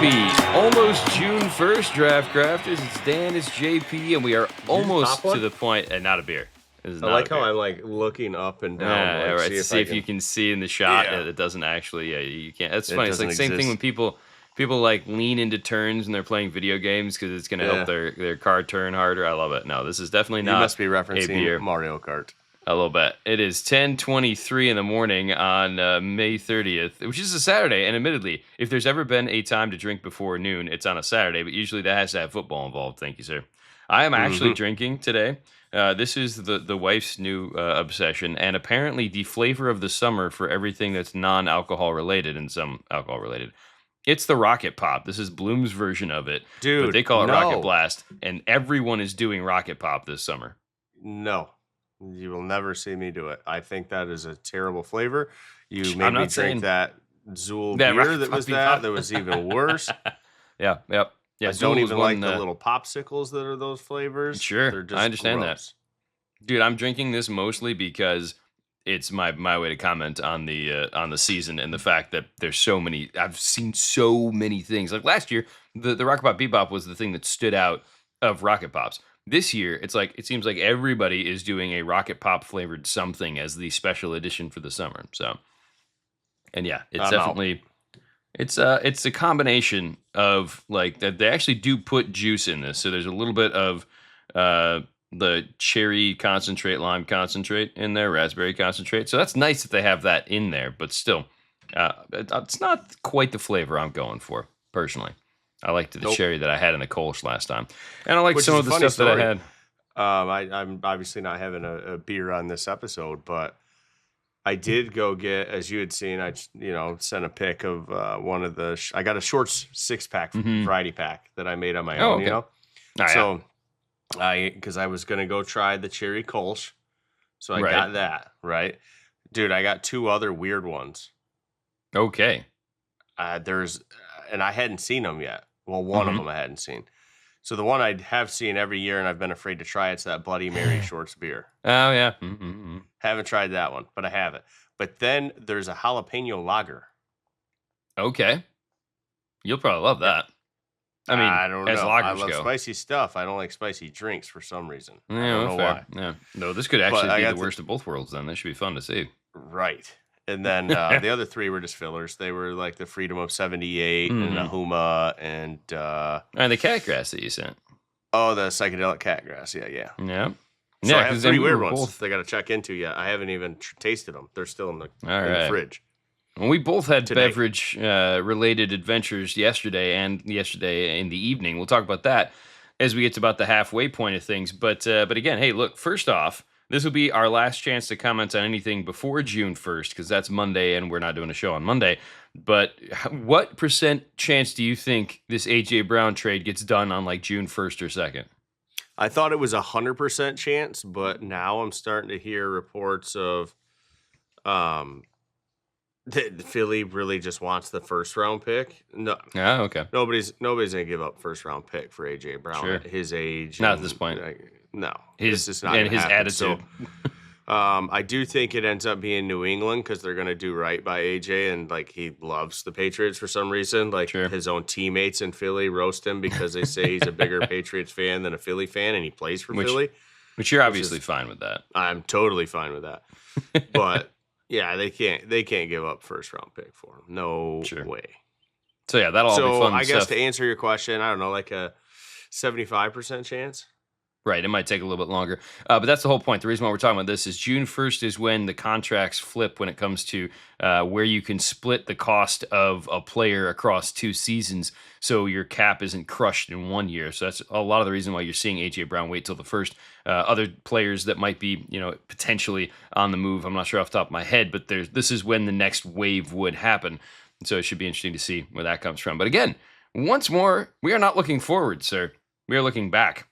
Happy almost June 1st, Draft Crafters. It's Dan, it's JP, and we are almost to the point. And not a beer. This is I not like a beer. how I'm like looking up and down. Yeah, Like, right. To see if you can see in the shot. Yeah. It doesn't actually. Yeah, you can't. That's It funny. It's like the doesn't same thing when exist. people like lean into turns when they're playing video games because it's going to Yeah. help their car turn harder. I love it. No, this is definitely You not. must be a referencing beer. Mario Kart. A little bit. It is 10:23 in the morning on May 30th, which is a Saturday. And admittedly, if there's ever been a time to drink before noon, it's on a Saturday. But usually that has to have football involved. Thank you, sir. I am actually drinking today. This is the wife's new obsession, and apparently the flavor of the summer for everything that's non-alcohol related and some alcohol related. It's the Rocket Pop. This is Bloom's version of it, but Dude, they call it Rocket no. Blast, and everyone is doing Rocket Pop this summer. No, you will never see me do it. I think that is a terrible flavor. You I'm made me not saying- drink that Zool That beer Rocket that was Pop. that was even worse. Yeah, yep. Yeah, I Zool don't was even one, like the little popsicles that are those flavors. Sure, They're just I understand that. gross. Dude, I'm drinking this mostly because it's my way to comment on the season and the fact that there's so many. I've seen so many things. Like last year, the Rocket Pop Bebop was the thing that stood out of Rocket Pops. This year, it seems like everybody is doing a Rocket Pop flavored something as the special edition for the summer. So, and yeah, it's I'm out. definitely it's a combination of like that they actually do put juice in this. So there's a little bit of the cherry concentrate, lime concentrate in there, raspberry concentrate. So that's nice that they have that in there, but still, it's not quite the flavor I'm going for personally. I liked the Nope. cherry that I had in the Kolsch last time, and I like Which some is of a the funny stuff that I story. had. I'm obviously not having a beer on this episode, but I did go get, as you had seen, I sent a pic of one of the. I got a Shorts 6-pack variety pack that I made on my own. okay. You know, Oh, yeah. so because I was gonna go try the cherry Kolsch, so I Right. got that right, dude. I got two other weird ones. Okay. And I hadn't seen them yet. Well, one of them I hadn't seen. So the one I have seen every year, and I've been afraid to try, it's that Bloody Mary Shorts beer. Oh yeah. Mm-hmm. Haven't tried that one, but I have it. But then there's a jalapeno lager. Okay. You'll probably love that. I mean, I don't as know. I lagers love go. spicy stuff. I don't like spicy drinks for some reason. I Yeah, don't know fair. why. Yeah. No, this could actually I be got the worst of both worlds. Then this should be fun to see. Right. And then the other three were just fillers. They were like the Freedom of 78 and the Huma and And the cat grass that you sent. the psychedelic cat grass. Yeah. Yeah. So Yeah. I have Because three we weird were ones both. they got to check into yet. I haven't even tasted them. They're still in the right. fridge. Well, we both had Today. beverage related adventures yesterday and yesterday in the evening. We'll talk about that as we get to about the halfway point of things. But again, hey, look, first off, this will be our last chance to comment on anything before June 1st, because that's Monday and we're not doing a show on Monday. But what % chance do you think this A.J. Brown trade gets done on like June 1st or 2nd? I thought it was 100% chance, but now I'm starting to hear reports of the Philly really just wants the first round pick. No, Oh, okay. nobody's gonna give up first round pick for AJ Brown Sure. at his age. Not at this point. No, His it's just not and gonna his happen. So, attitude. I do think it ends up being New England because they're gonna do right by AJ, and like he loves the Patriots for some reason. Like Sure. his own teammates in Philly roast him because they say he's a bigger Patriots fan than a Philly fan, and he plays for Philly. Which you're obviously fine with that. I'm totally fine with that. But yeah, they can't give up first round pick for him. No Sure. way. So yeah, that'll all be So fun I guess stuff. to answer your question, I don't know, like a 75% chance. Right, it might take a little bit longer. But that's the whole point. The reason why we're talking about this is June 1st is when the contracts flip when it comes to where you can split the cost of a player across 2 seasons so your cap isn't crushed in 1 year. So that's a lot of the reason why you're seeing A.J. Brown wait till the first. Other players that might be, potentially on the move, I'm not sure off the top of my head, but this is when the next wave would happen. So it should be interesting to see where that comes from. But again, once more, we are not looking forward, sir. We are looking back.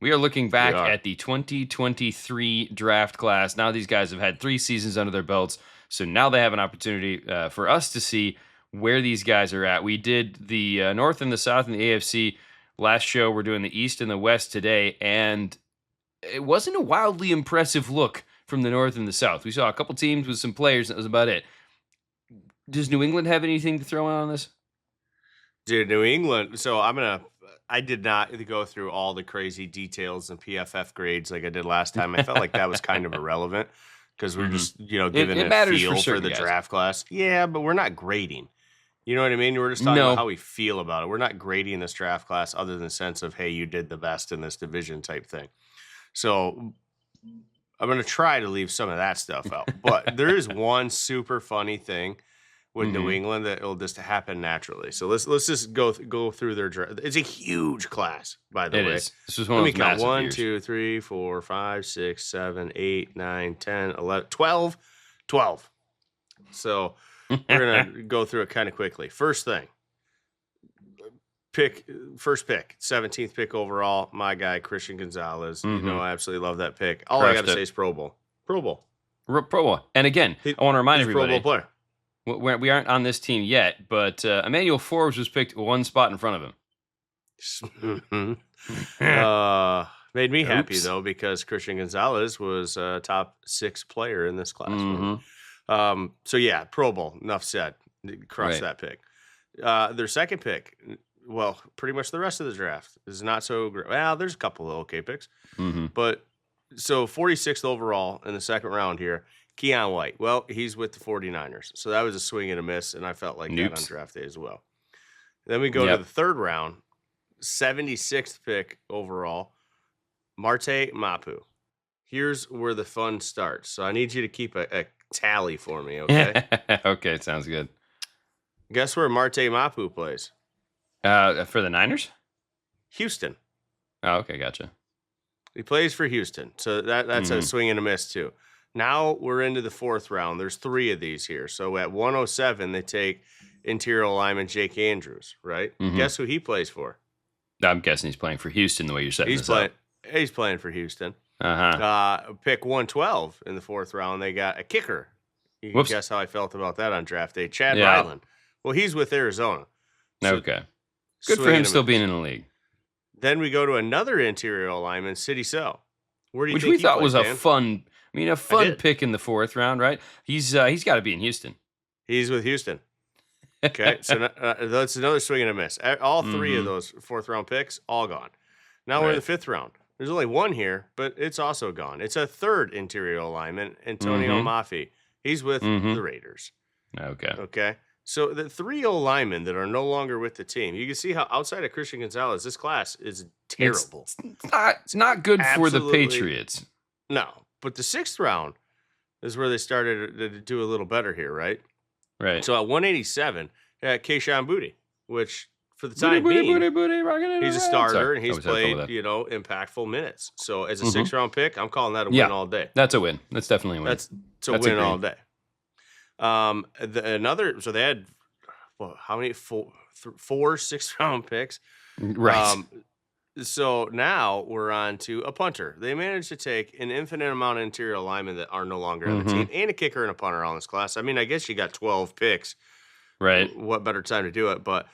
We are looking back at the 2023 draft class. Now these guys have had 3 seasons under their belts, so now they have an opportunity for us to see where these guys are at. We did the North and the South and the AFC last show. We're doing the East and the West today, and it wasn't a wildly impressive look from the North and the South. We saw a couple teams with some players, and that was about it. Does New England have anything to throw in on this? Dude, New England. So I did not go through all the crazy details and PFF grades like I did last time. I felt like that was kind of irrelevant because we're Hmm. just, It, giving it a matters for feel for certain the guys. draft class. Yeah, but we're not grading. You know what I mean? We're just talking about No. how we feel about it. We're not grading this draft class other than the sense of, hey, you did the best in this division type thing. So I'm going to try to leave some of that stuff out. But there is one super funny thing with New Hmm. England that will just happen naturally. So let's just go through their draft. It's a huge class, by the It way. is. This was one Let of me those count. massive 1, years. 2, 3, 4, 5, 6, 7, 8, 9, 10, 11, 12. 12. So we're gonna go through it kind of quickly. First thing, first pick, 17th pick overall. My guy, Christian Gonzalez. Hmm. I absolutely love that pick. All I got Crushed to say it. is Pro Bowl. Pro Bowl. Pro Bowl. And again, I want to remind He's a Pro Bowl everybody, player. we aren't on this team yet, but Emmanuel Forbes was picked one spot in front of him. Made me happy Oops. though because Christian Gonzalez was a top 6 player in this class. Hmm. So yeah, Pro Bowl. Enough said. Crush Right. that pick. Their second pick, well, pretty much the rest of the draft is not so great. Well, there's a couple of okay picks, Hmm. but so 46th overall in the second round here, Keon White. Well, he's with the 49ers, so that was a swing and a miss, and I felt like that on Noops. draft day as well. Then we go to Yep. the third round, 76th pick overall, Marte Mapu. Here's where the fun starts. So I need you to keep a tally for me, okay? Okay, sounds good. Guess where Marte Mapu plays? For the Niners? Houston. Oh, okay, gotcha. He plays for Houston. So that's a Mhm. swing and a miss, too. Now we're into the fourth round. There's 3 of these here. So at 107, they take interior lineman Jake Andrews, right? Mhm. Guess who he plays for? I'm guessing he's playing for Houston the way you're setting this up. He's playing for Houston. Uh-huh. Pick 112 in the fourth round, they got a kicker. You can Whoops. guess how I felt about that on draft day. Chad Yeah. Ryland. Well, he's with Arizona. So Okay. Good for swing him and a still miss. being in the league. Then we go to another interior lineman, City So. Where do you Which think we he thought plays, was a Dan? fun did. pick in the fourth round, right? He's got to be in Houston. He's with Houston. Okay, so that's another swing and a miss. All 3 of Mhm. those fourth round picks, all gone. Now we're in the Right. fifth round. There's only one here, but it's also gone. It's a third interior lineman, Antonio Mhm. Mafi. He's with Mhm. the Raiders. Okay. Okay. So the 3 O linemen that are no longer with the team, you can see how outside of Christian Gonzalez, this class is terrible. It's not good for the Absolutely. Patriots. No, but the 6th round is where they started to do a little better here, right? Right. So at 187, Keyshawn Booty, which for the time being, booty, rocking it he's a around. starter Sorry, and he's always had fun with played, that. impactful minutes. So as a Mhm. 6th round pick, I'm calling that a Yeah. win all day. That's a win. That's definitely a win. That's a That's win agreed. all day. So they had how many 4 6th round picks. Right. So now we're on to a punter. They managed to take an infinite amount of interior linemen that are no longer on the team and a kicker and a punter on this class. I mean, I guess you got 12 picks. Right. What better time to do it? But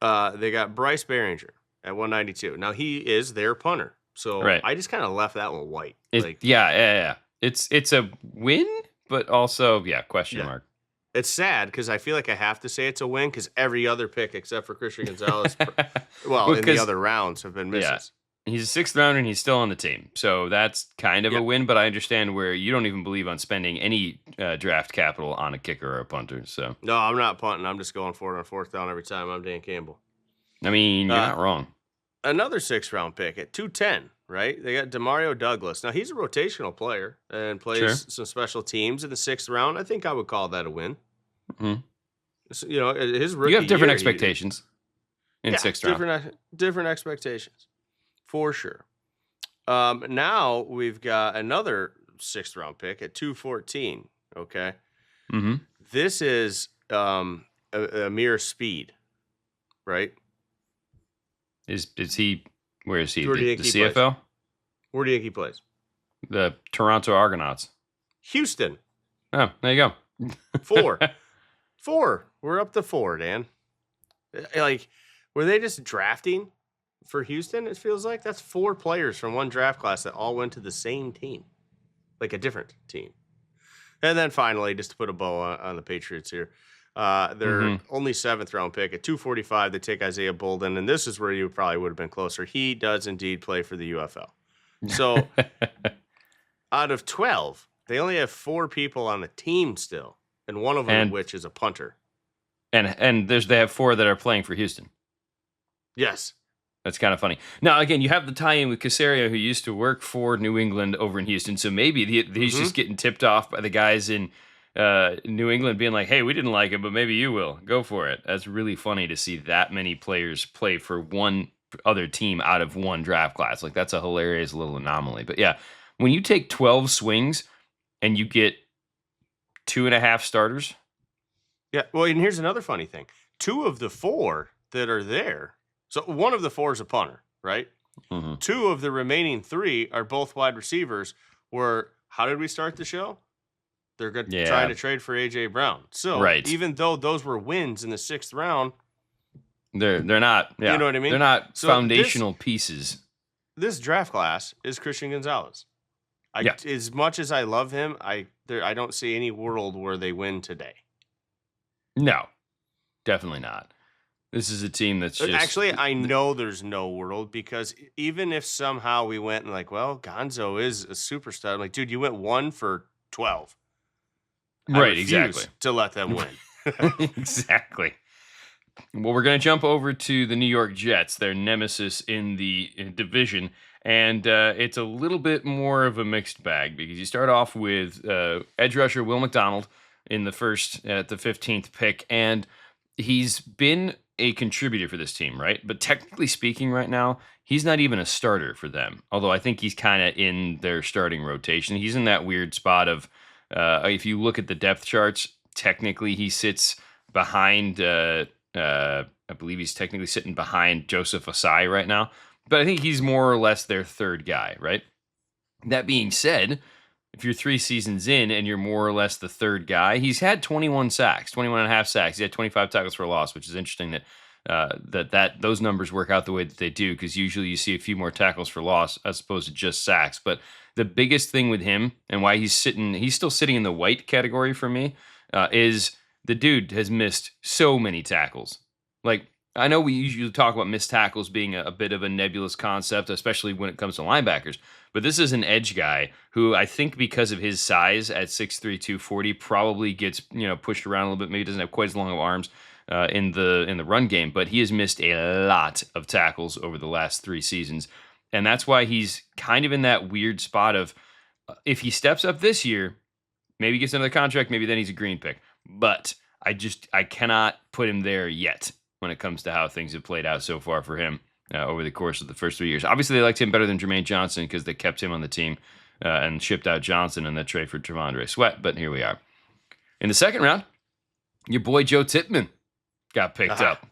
they got Bryce Behringer at 192. Now he is their punter. So Right. I just kind of left that one white. Yeah. It's a win, but also question Yeah. mark. It's sad because I feel like I have to say it's a win because every other pick except for Christian Gonzalez, in the 'cause- other rounds have been misses. He's a 6th rounder and he's still on the team. So that's kind of Yeah. a win, but I understand where you don't even believe on spending any draft capital on a kicker or a punter. So, No, I'm not punting. I'm just going for it on 4th down every time. I'm Dan Campbell. I mean, you're not wrong. Another 6th round pick at 210, right? They got Demario Douglas. Now he's a rotational player and plays Sure. some special teams in the 6th round. I think I would call that a win. Mhm. So, his rookie You have different year, expectations in 6th round. different expectations for sure. Now we've got another 6th round pick at 214. Okay, Mm-hmm. this is a mere speed, right? Is he? Where is he? Where do you The think he plays? CFL? Where do you think he plays? The Toronto Argonauts. Houston. Oh, there you go. 4. 4. We're up to 4, Dan. Like, were they just drafting for Houston? It feels like that's 4 players from one draft class that all went to the same team, like a different team. And then finally, just to put a bow on the Patriots here, Their only 7th round pick at 245. They take Isaiah Bolden, and this is where you probably would have been closer. He does indeed play for the UFL. So out of 12, they only have 4 people on the team still, and one of them which is a punter. And they have 4 that are playing for Houston. Yes. That's kind of funny. Now, again, you have the tie-in with Caserio, who used to work for New England over in Houston. So maybe he's just getting tipped off by the guys in New England being like, hey, we didn't like him, but maybe you will. Go for it. That's really funny to see that many players play for one other team out of one draft class. Like, that's a hilarious little anomaly. But yeah, when you take 12 swings and you get 2.5 starters. Yeah, well, and here's another funny thing. 2 of the 4 that are there, so one of the 4 is a punter, right? 2 of the remaining 3 are both wide receivers. How did we start the show? They're trying to trade for A.J. Brown. So even though those were wins in the 6th round, they're not. Yeah, you know what I mean? They're not foundational pieces. This draft class is Christian Gonzalez. As much as I love him, I don't see any world where they win today. No, definitely not. This is a team that's just... Actually, I know there's no world, because even if somehow we went and like, well, Gonzo is a superstar. I'm like, dude, you went 1 for 12. Right, exactly. To let them win. Exactly. Well, we're going to jump over to the New York Jets, their nemesis in the division. And it's a little bit more of a mixed bag, because you start off with edge rusher Will McDonald in the first at the 15th pick, and he's been a contributor for this team, right? But technically speaking right now, he's not even a starter for them, although I think he's kind of in their starting rotation. He's in that weird spot of, if you look at the depth charts, technically he sits behind, I believe he's technically sitting behind Joseph Osai right now, but I think he's more or less their 3rd guy, right? That being said, if you're 3 seasons in and you're more or less the 3rd guy, he's had 21 sacks, 21 and a half sacks. He had 25 tackles for a loss, which is interesting that those numbers work out the way that they do, because usually you see a few more tackles for loss as opposed to just sacks. But the biggest thing with him and why he's still sitting in the white category for me, is the dude has missed so many tackles. Like, I know we usually talk about missed tackles being a bit of a nebulous concept, especially when it comes to linebackers. But this is an edge guy who I think, because of his size at 6'3", 240, probably gets pushed around a little bit. Maybe doesn't have quite as long of arms in the run game, but he has missed a lot of tackles over the last 3 seasons, and that's why he's kind of in that weird spot of, if he steps up this year, maybe gets another contract, maybe then he's a green pick. But I cannot put him there yet when it comes to how things have played out so far for him over the course of the first 3 years. Obviously, they liked him better than Jermaine Johnson because they kept him on the team and shipped out Johnson in that trade for Travondre Sweat, but here we are. In the 2nd round, your boy Joe Tippmann got picked up.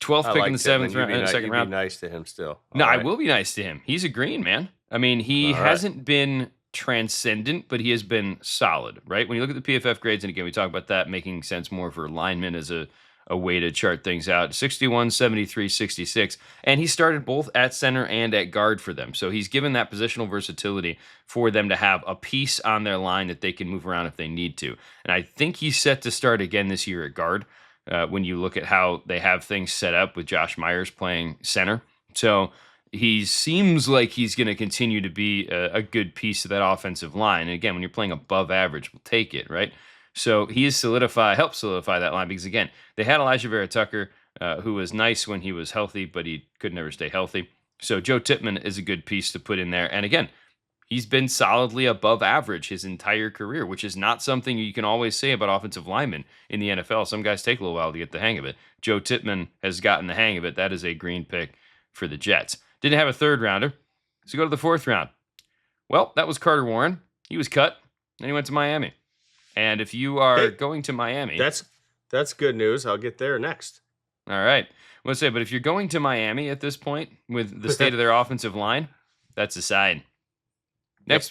12th pick in the 7th round, 2nd round. Be nice to him still. No, right. I will be nice to him. He's a green, man. I mean, he hasn't been transcendent, but he has been solid, right? When you look at the PFF grades, and again, we talk about that making sense more for linemen as a way to chart things out. 61, 73, 66. And he started both at center and at guard for them. So he's given that positional versatility for them to have a piece on their line that they can move around if they need to. And I think he's set to start again this year at guard when you look at how they have things set up with Josh Myers playing center. So he seems like he's going to continue to be a good piece of that offensive line. And again, when you're playing above average, we'll take it, right? So he has helped solidify that line, because again, they had Elijah Vera Tucker, who was nice when he was healthy, but he could never stay healthy. So Joe Tippmann is a good piece to put in there. And again, he's been solidly above average his entire career, which is not something you can always say about offensive linemen in the NFL. Some guys take a little while to get the hang of it. Joe Tippmann has gotten the hang of it. That is a green pick for the Jets. Didn't have a 3rd rounder, so go to the 4th round. Well, that was Carter Warren. He was cut, and he went to Miami. And if you are going to Miami... That's good news. I'll get there next. All right. Let's say, but if you're going to Miami at this point with the state of their offensive line, that's a sign. Next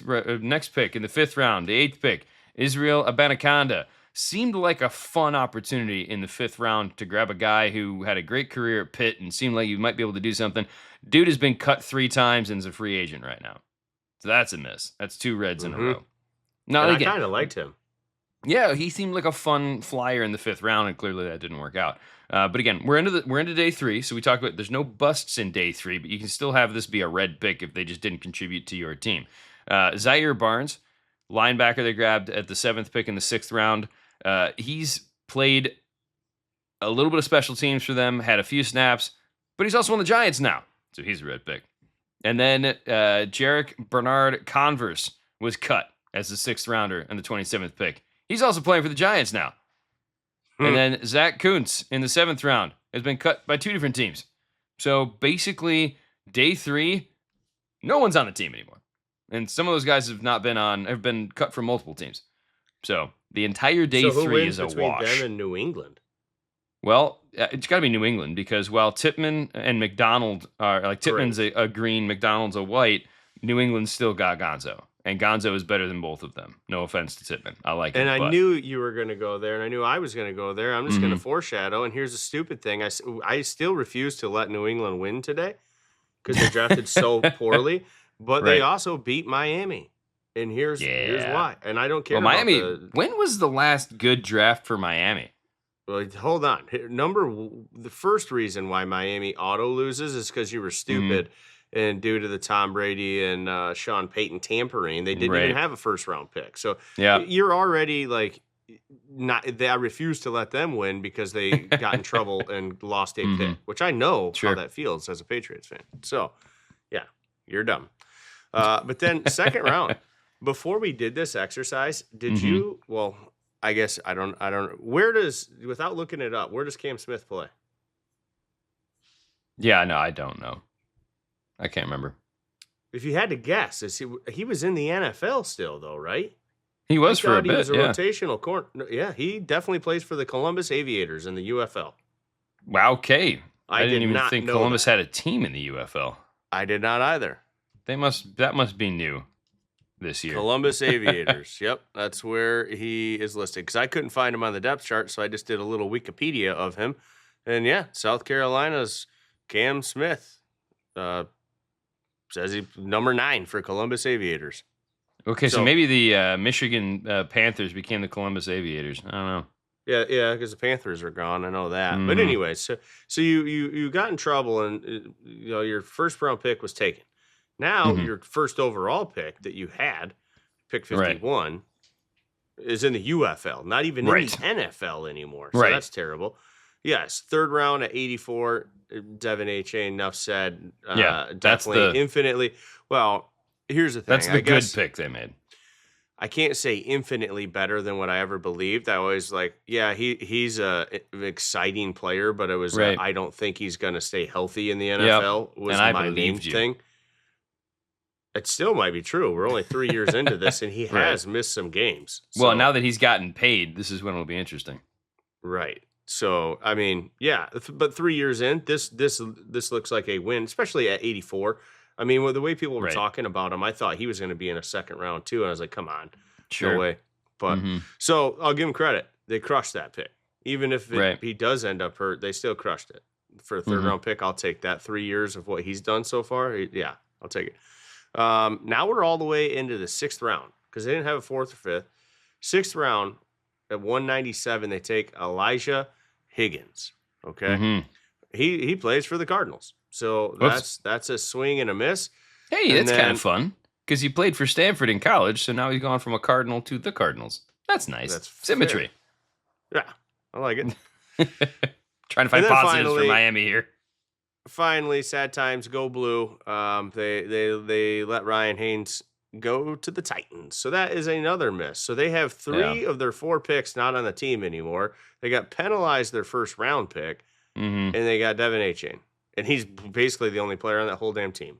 pick in the 5th round, the 8th pick, Israel Abanikanda. Seemed like a fun opportunity in the 5th round to grab a guy who had a great career at Pitt and seemed like you might be able to do something. Dude has been cut 3 times and is a free agent right now. So that's a miss. That's 2 reds in a row. Now, I kind of liked him. Yeah, he seemed like a fun flyer in the 5th round, and clearly that didn't work out. But again, we're into day 3, so we talked about there's no busts in day 3, but you can still have this be a red pick if they just didn't contribute to your team. Zaire Barnes, linebacker they grabbed at the 7th pick in the 6th round. He's played a little bit of special teams for them, had a few snaps, but he's also on the Giants now, so he's a red pick. And then Jarek Bernard Converse was cut as the 6th rounder and the 27th pick. He's also playing for the Giants now. And then Zach Kuntz in the 7th round has been cut by 2 different teams. So basically, day 3, no one's on the team anymore. And some of those guys have been cut from multiple teams. So the entire day 3 is a wash. Between them and New England? Well, it's got to be New England because while Tippmann and McDonald are like Tippmann's a green, McDonald's a white, New England still got Gonzo. And Gonzo is better than both of them. No offense to Tippmann. I like him. And I knew you were going to go there, and I knew I was going to go there. I'm just going to foreshadow. And here's a stupid thing. I still refuse to let New England win today because they drafted so poorly. But they also beat Miami. And here's why. And I don't care about Miami. When was the last good draft for Miami? Well, hold on. The first reason why Miami auto loses is because you were stupid. And due to the Tom Brady and Sean Payton tampering, they didn't even have a first-round pick. So you're already like not. I refuse to let them win because they got in trouble and lost a pick, which I know how that feels as a Patriots fan. So, yeah, you're dumb. But then second round, before we did this exercise, did you? Well, I guess I don't. Without looking it up, where does Cam Smith play? Yeah, no, I don't know. I can't remember. If you had to guess, he was in the NFL still, though, right? He was for a bit. He was a rotational corner. Yeah, he definitely plays for the Columbus Aviators in the UFL. Wow, okay. I didn't even think Columbus had a team in the UFL. I did not either. That must be new this year. Columbus Aviators. Yep, that's where he is listed. Because I couldn't find him on the depth chart, so I just did a little Wikipedia of him. And yeah, South Carolina's Cam Smith. Says he's number 9 for Columbus Aviators. Okay, so maybe the Michigan Panthers became the Columbus Aviators. I don't know. Yeah, because the Panthers are gone. I know that. But anyway, so you got in trouble, and your first round pick was taken. Now your first overall pick that you had, pick 51, is in the UFL, not even in the NFL anymore. So that's terrible. Yes, third round at 84. Devin A. Chain, enough said. Definitely infinitely. Well, here's the thing. That's the good pick they made. I can't say infinitely better than what I ever believed. I always he's an exciting player, but it was I don't think he's going to stay healthy in the NFL was my main thing. It still might be true. We're only 3 years into this, and he has missed some games. So. Well, now that he's gotten paid, this is when it'll be interesting. Right. So, I mean, yeah, but 3 years in, this looks like a win, especially at 84. I mean, with the way people were talking about him, I thought he was going to be in a second round too, and I was like, come on, no way. But so I'll give him credit. They crushed that pick. Even if he does end up hurt, they still crushed it. For a third round pick, I'll take that. 3 years of what he's done so far, yeah, I'll take it. Now we're all the way into the 6th round because they didn't have a 4th or 5th. 6th round. At 197, they take Elijah Higgins. Okay, he plays for the Cardinals, so that's a swing and a miss. Hey, that's kind of fun because he played for Stanford in college, so now he's gone from a Cardinal to the Cardinals. That's nice. That's symmetry. Fair. Yeah, I like it. Trying to find positives for Miami here. Finally, sad times. Go blue. They let Ryan Haynes go to the Titans. So that is another miss. So they have 3 of their 4 picks not on the team anymore. They got penalized their first round pick, and they got Devin A. Chain. And he's basically the only player on that whole damn team.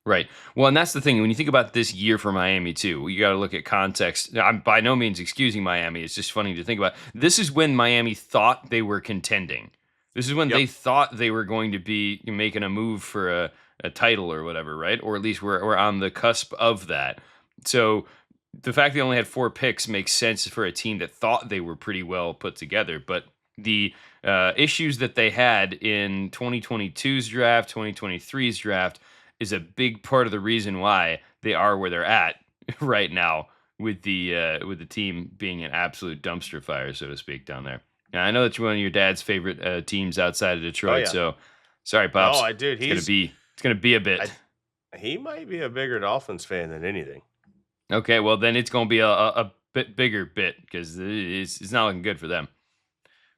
Right. Well, and that's the thing. When you think about this year for Miami, too, you got to look at context. I'm by no means excusing Miami. It's just funny to think about. This is when Miami thought they were contending. This is when they thought they were going to be making a move for a title or whatever, right? Or at least we're on the cusp of that. So the fact they only had 4 picks makes sense for a team that thought they were pretty well put together. But the issues that they had in 2022's draft, 2023's draft, is a big part of the reason why they are where they're at right now with the team being an absolute dumpster fire, so to speak, down there. Now, I know that's one of your dad's favorite teams outside of Oh Detroit. yeah. So sorry, No, pops. I did. It's gonna be a bit. He might be a bigger Dolphins fan than anything. Okay, well then it's gonna be a bit bigger bit because it's not looking good for them.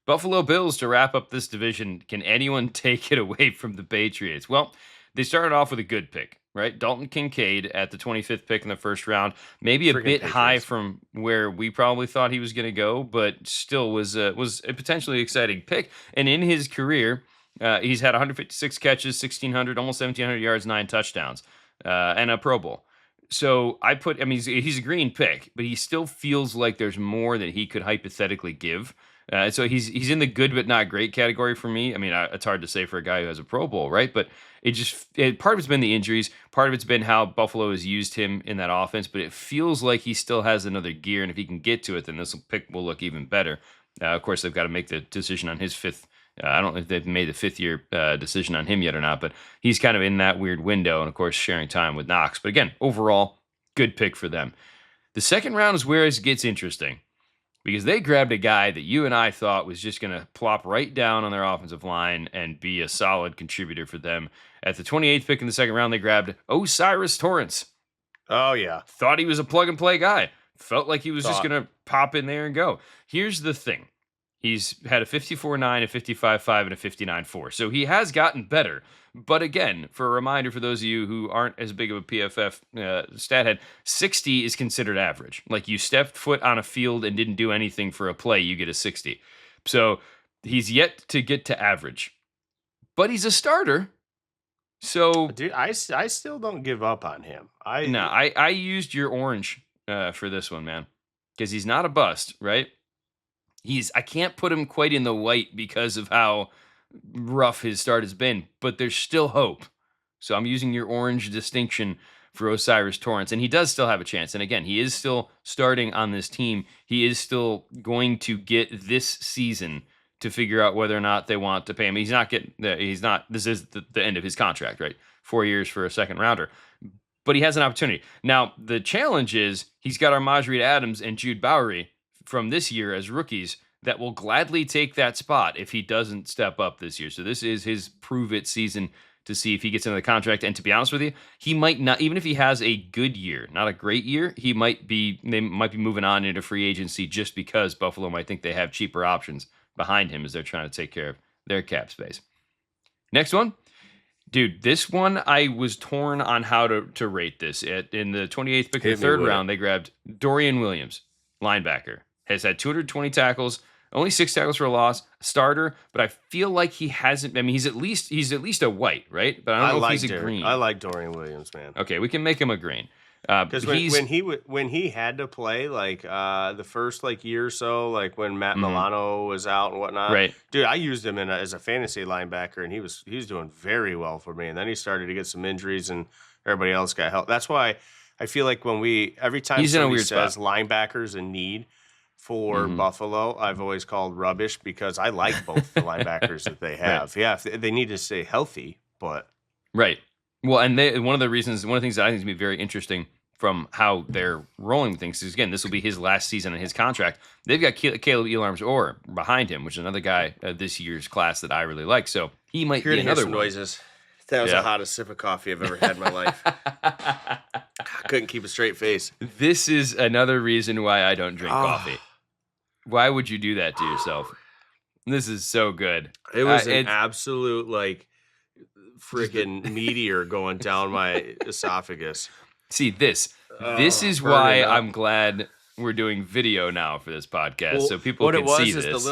Buffalo Bills to wrap up this division. Can anyone take it away from the Patriots? Well, they started off with a good pick, right? Dalton Kincaid at the 25th pick in the first round, maybe a Friggin' bit high Patriots. from where we probably thought he was going to go, but still was a potentially exciting pick. And in his career, he's had 156 catches, 1,600, almost 1,700 yards, 9 touchdowns, and a Pro Bowl. So I mean, he's a green pick, but he still feels like there's more that he could hypothetically give. So he's in the good but not great category for me. I mean, it's hard to say for a guy who has a Pro Bowl, right? But part of it's been the injuries, part of it's been how Buffalo has used him in that offense. But it feels like he still has another gear, and if he can get to it, then this pick will look even better. Of course, they've got to make the decision on his fifth. I don't know if they've made the fifth-year decision on him yet or not, but he's kind of in that weird window, and of course, sharing time with Knox. But again, overall, good pick for them. The second round is where it gets interesting because they grabbed a guy that you and I thought was just going to plop right down on their offensive line and be a solid contributor for them. At the 28th pick in the second round, they grabbed O'Cyrus Torrence. Oh yeah. Thought he was a plug-and-play guy. Felt like he was just going to pop in there and go. Here's the thing. He's had a 54.9, a 55.5, and a 59.4. So he has gotten better. But again, for a reminder for those of you who aren't as big of a PFF stat head, 60 is considered average. Like you stepped foot on a field and didn't do anything for a play, you get a 60. So he's yet to get to average. But he's a starter. So Dude, I still don't give up on him. I used your orange for this one, man. Because he's not a bust, right? I can't put him quite in the white because of how rough his start has been, but there's still hope. So I'm using your orange distinction for O'Cyrus Torrence, and he does still have a chance. And again, he is still starting on this team. He is still going to get this season to figure out whether or not they want to pay him. This is the end of his contract, right? 4 years for a second rounder. But he has an opportunity. Now, the challenge is he's got Armaj Adams and Jude Bowery from this year as rookies that will gladly take that spot if he doesn't step up this year. So this is his prove it season to see if he gets into the contract. And to be honest with you, he might not, even if he has a good year, not a great year, they might be moving on into free agency just because Buffalo might think they have cheaper options behind him as they're trying to take care of their cap space. Next one. Dude, this one I was torn on how to rate this. In the 28th pick of the third round, they grabbed Dorian Williams, linebacker. Has had 220 tackles, only 6 tackles for a loss, starter, but I feel like he hasn't. I mean, he's at least a white, right? But I don't know if he's a green. I like Dorian Williams, man. Okay, we can make him a green. Because when he had to play like the first like year or so, like when Matt Milano was out and whatnot, right? Dude, I used him as a fantasy linebacker, and he was doing very well for me. And then he started to get some injuries, and everybody else got help. That's why I feel like every time he's somebody says linebackers in need for Buffalo, I've always called rubbish because I like both the linebackers that they have. Right. Yeah, they need to stay healthy, but right. Well, and one of the things that I think is going to be very interesting from how they're rolling things is, again, this will be his last season in his contract. They've got Caleb Elarms-Orr behind him, which is another guy this year's class that I really like. So he might be another one. Noises. That was the hottest sip of coffee I've ever had in my life. I couldn't keep a straight face. This is another reason why I don't drink coffee. Why would you do that to yourself? This is so good. It was an absolute like freaking meteor going down my esophagus. See, this is why I'm glad we're doing video now for this podcast, so people can see this.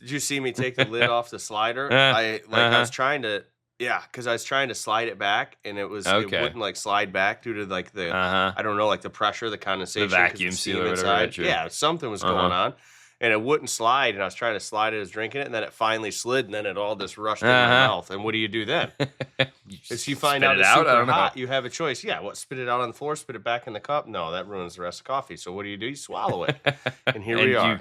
Did you see me take the lid off the slider? I was trying to, because I was trying to slide it back, and it wouldn't like slide back due to like the I don't know, like the pressure, the condensation, the vacuum seal inside. Yeah, something was going on. And it wouldn't slide, and I was trying to slide it as drinking it, and then it finally slid, and then it all just rushed in my mouth. And what do you do then? If you find out it's super hot, you have a choice. Yeah, spit it out on the floor, spit it back in the cup? No, that ruins the rest of coffee. So what do? You swallow it. And here we are.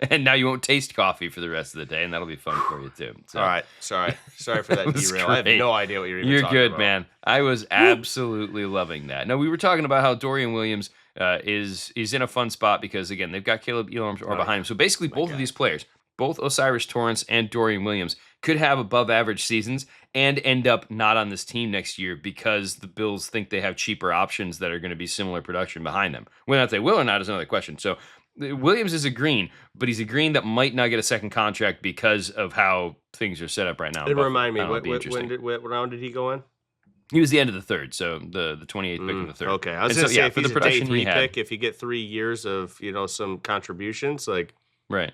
And now you won't taste coffee for the rest of the day, and that'll be fun for you too. So. All right, sorry for that derail. I have no idea what you're even talking about. You're good, man. I was absolutely loving that. No, we were talking about how Dorian Williams is in a fun spot because again they've got Caleb Elam or behind him. So basically, My both of God. these players, both Osiris Torrance and Dorian Williams, could have above average seasons and end up not on this team next year because the Bills think they have cheaper options that are going to be similar production behind them. Whether or not they will or not is another question. So Williams is a green, but he's a green that might not get a second contract because of how things are set up right now. in And Buffalo. remind me, I don't know, it'd be what interesting. what round did he go in? He was the end of the third, so the 28th pick of the third. Okay, I was And gonna so, say yeah, if for the he's a day production he 3 had, pick, if you get 3 years of some contributions, like right?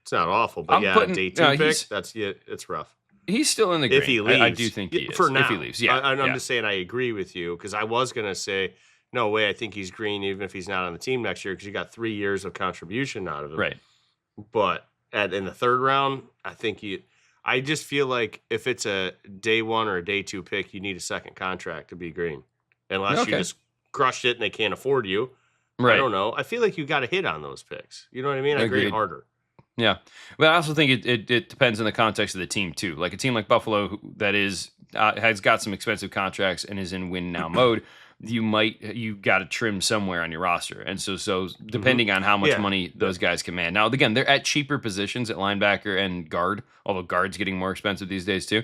it's not awful, but I'm yeah, putting day 2 no, pick, it's rough. he's still in the green. If he leaves, I do think he is. for now. If he leaves, yeah, I'm yeah. just saying I agree with you because I was gonna say no way. I think he's green even if he's not on the team next year because you got 3 years of contribution out of him. Right. But in the third round, I think I just feel like if it's a day 1 or a day 2 pick, you need a second contract to be green, unless you Okay. just crushed it and they can't afford you. Right. I don't know. I feel like you got to hit on those picks. You know what I mean? I agree Agreed. harder. Yeah, but I also think it depends on the context of the team too. Like a team like Buffalo that is has got some expensive contracts and is in win now mode. You got to trim somewhere on your roster, and so depending on how much Yeah. money those guys command. Now again, they're at cheaper positions at linebacker and guard, although guard's getting more expensive these days too.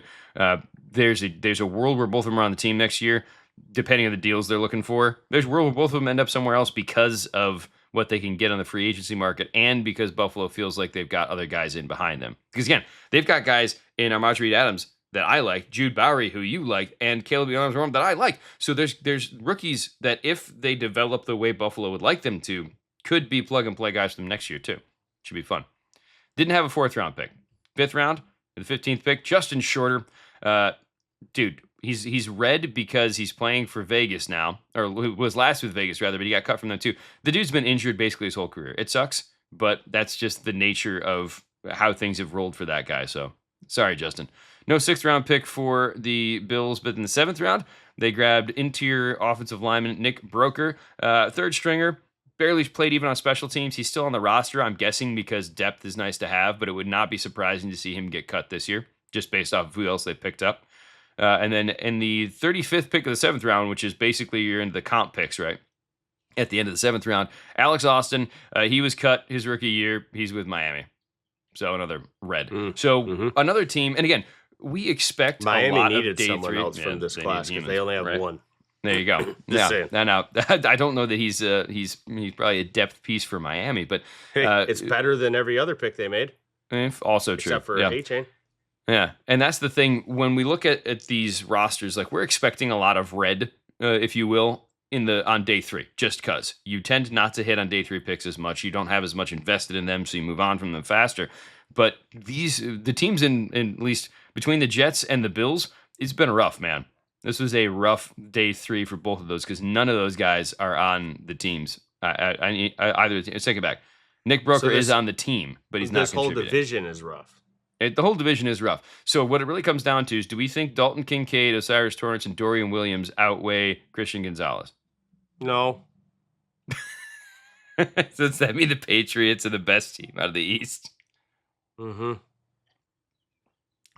There's a world where both of them are on the team next year, depending on the deals they're looking for. There's a world where both of them end up somewhere else because of what they can get on the free agency market, and because Buffalo feels like they've got other guys in behind them. Because again, they've got guys in Ahmad Reed Adams that I like, Jude Bowery, who you like, and Caleb Armstrong that I like. So there's rookies that if they develop the way Buffalo would like them to, could be plug and play guys for them next year too. Should be fun. Didn't have a 4th round pick. 5th round, the 15th pick, Justin Shorter. Dude, he's red because he's playing for Vegas now, or was last with Vegas rather, but he got cut from them too. The dude's been injured basically his whole career. It sucks, but that's just the nature of how things have rolled for that guy. So sorry, Justin. No 6th round pick for the Bills, but in the 7th round, they grabbed interior offensive lineman Nick Broker, 3rd stringer. Barely played even on special teams. He's still on the roster, I'm guessing, because depth is nice to have, but it would not be surprising to see him get cut this year, just based off of who else they picked up. And then in the 35th pick of the 7th round, which is basically you're into the comp picks, right? At the end of the 7th round, Alex Austin, he was cut his rookie year. He's with Miami. So another red. Another team, and again, we expect Miami a lot needed of day someone 3. else from this class because they only have right? one. There you go. saying. Now, I don't know that he's probably a depth piece for Miami, but Hey, it's better than every other pick they made, also true. except for yeah. A-Chain. Yeah, and that's the thing. When we look at these rosters, like we're expecting a lot of red, if you will, on day 3, just because you tend not to hit on day 3 picks as much. You don't have as much invested in them, so you move on from them faster. But the teams in at least between the Jets and the Bills, it's been rough, man. This was a rough day 3 for both of those because none of those guys are on the teams. Either let's take it back. Nick Broker is on the team, but he's not This whole contributing. division is rough. The whole division is rough. So what it really comes down to is, do we think Dalton Kincaid, Osiris Torrance, and Dorian Williams outweigh Christian Gonzalez? No. So does that mean the Patriots are the best team out of the East? Mm-hmm.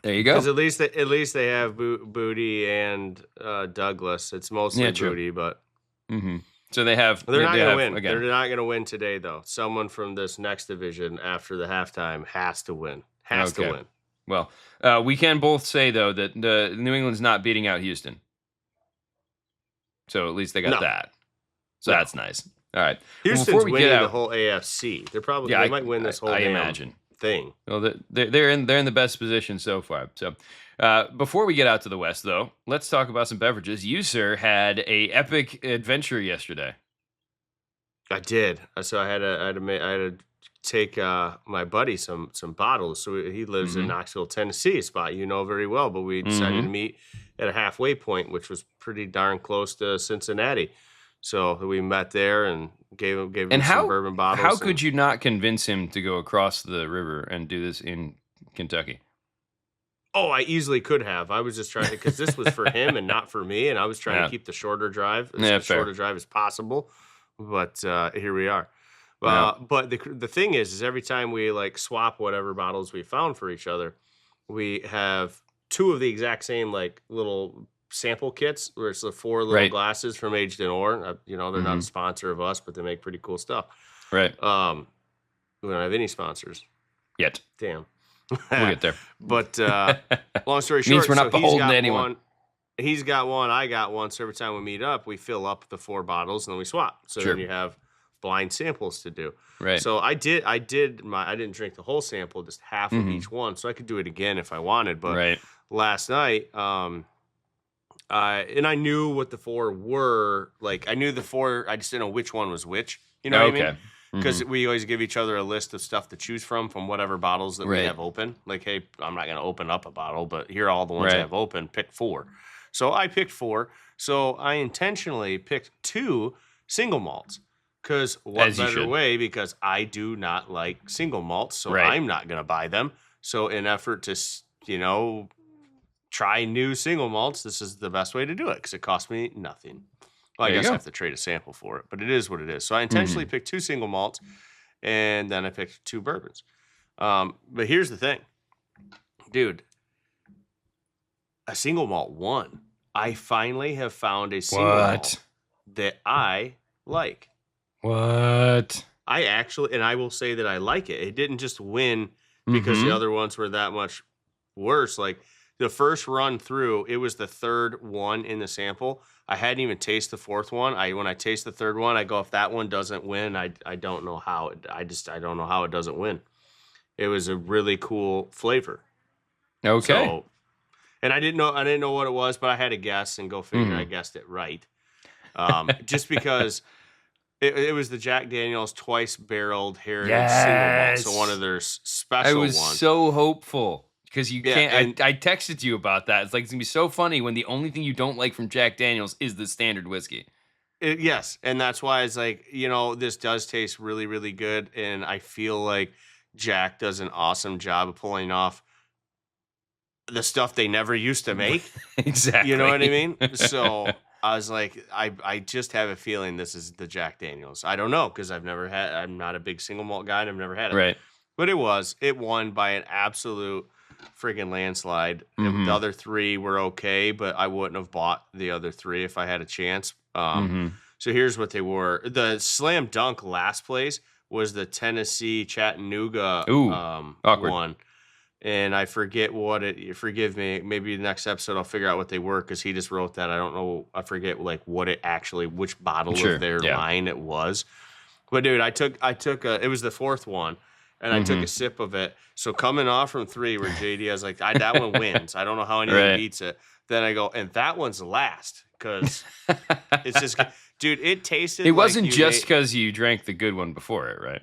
There you go. Because at least they have Booty and Douglas. It's mostly true. Booty, but So they have. they're not going to win. Again. They're not going to win today, though. Someone from this next division after the halftime has to win. Has to win. Well, we can both say though that New England's not beating out Houston. So at least they got that. So that's nice. All right. Houston's winning the whole AFC. They're probably they might win this whole thing. Well, they're in the best position so far. So before we get out to the West, though, let's talk about some beverages. You, sir, had a epic adventure yesterday. I did. So I had to take my buddy some bottles. So he lives in Knoxville, Tennessee, a spot you know very well. But we decided to meet at a halfway point, which was pretty darn close to Cincinnati. So we met there and gave him some bourbon bottles. How could you not convince him to go across the river and do this in Kentucky? Oh, I easily could have. I was just trying because this was for him and not for me, and I was trying to keep the shorter drive as short a drive as possible. But here we are. But the thing is every time we like swap whatever bottles we found for each other, we have 2 of the exact same like little sample kits where it's the 4 little Right. glasses from Aged in Ore. They're not a Mhm. sponsor of us, but they make pretty cool stuff. Right. We don't have any sponsors. Yet. Damn. We'll get there. But long story short, Means we're not so beholden to anyone. He's got one, I got one. So every time we meet up, we fill up the 4 bottles and then we swap. So Sure. then you have blind samples to do. Right. So I didn't drink the whole sample, just half of each one. So I could do it again if I wanted. But Right. last night, and I knew what the 4 were. Like I knew the 4, I just didn't know which one was which. You know what I mean? Because we always give each other a list of stuff to choose from whatever bottles that we have open. Like, hey, I'm not going to open up a bottle, but here are all the ones I have open. Pick 4. So I picked 4. So I intentionally picked 2 single malts. Because what better way? Because I do not like single malts, so I'm not going to buy them. So in effort to, try new single malts, this is the best way to do it because it costs me nothing. Well, I guess I have to trade a sample for it, but it is what it is. So I intentionally picked 2 single malts, and then I picked 2 bourbons. But here's the thing. Dude, a single malt won. I finally have found a single malt that I like. What? I actually, and I will say that I like it. It didn't just win because the other ones were that much worse. Like the first run through, it was the 3rd one in the sample. I hadn't even tasted the 4th one. When I taste the 3rd one, I go, if that one doesn't win, I don't know how. I don't know how it doesn't win. It was a really cool flavor. Okay. So, and I didn't know what it was, but I had to guess and go figure I guessed it right. Just because it was the Jack Daniel's twice barreled heritage single malt, so one of their special ones. I was so hopeful because you can't. I texted you about that. It's like it's gonna be so funny when the only thing you don't like from Jack Daniel's is the standard whiskey. Yes, and that's why it's like this does taste really, really good, and I feel like Jack does an awesome job of pulling off the stuff they never used to make. Exactly. You know what I mean? So I was like, I just have a feeling this is the Jack Daniel's. I don't know because I'm not a big single malt guy and I've never had it. Right. But it won by an absolute friggin' landslide. The other 3 were okay, but I wouldn't have bought the other 3 if I had a chance. So here's what they were. The slam dunk last place was the Tennessee Chattanooga one. And I forget forgive me, maybe the next episode I'll figure out what they were because he just wrote that. I don't know. I forget like what it actually, which bottle of their line it was. But dude, I took it was the 4th one and I took a sip of it. So coming off from 3 where JD, I was like, that one wins. I don't know how anyone beats it. Then I go, and that one's last because it's just, dude, it tasted. It wasn't just because you drank the good one before it, right?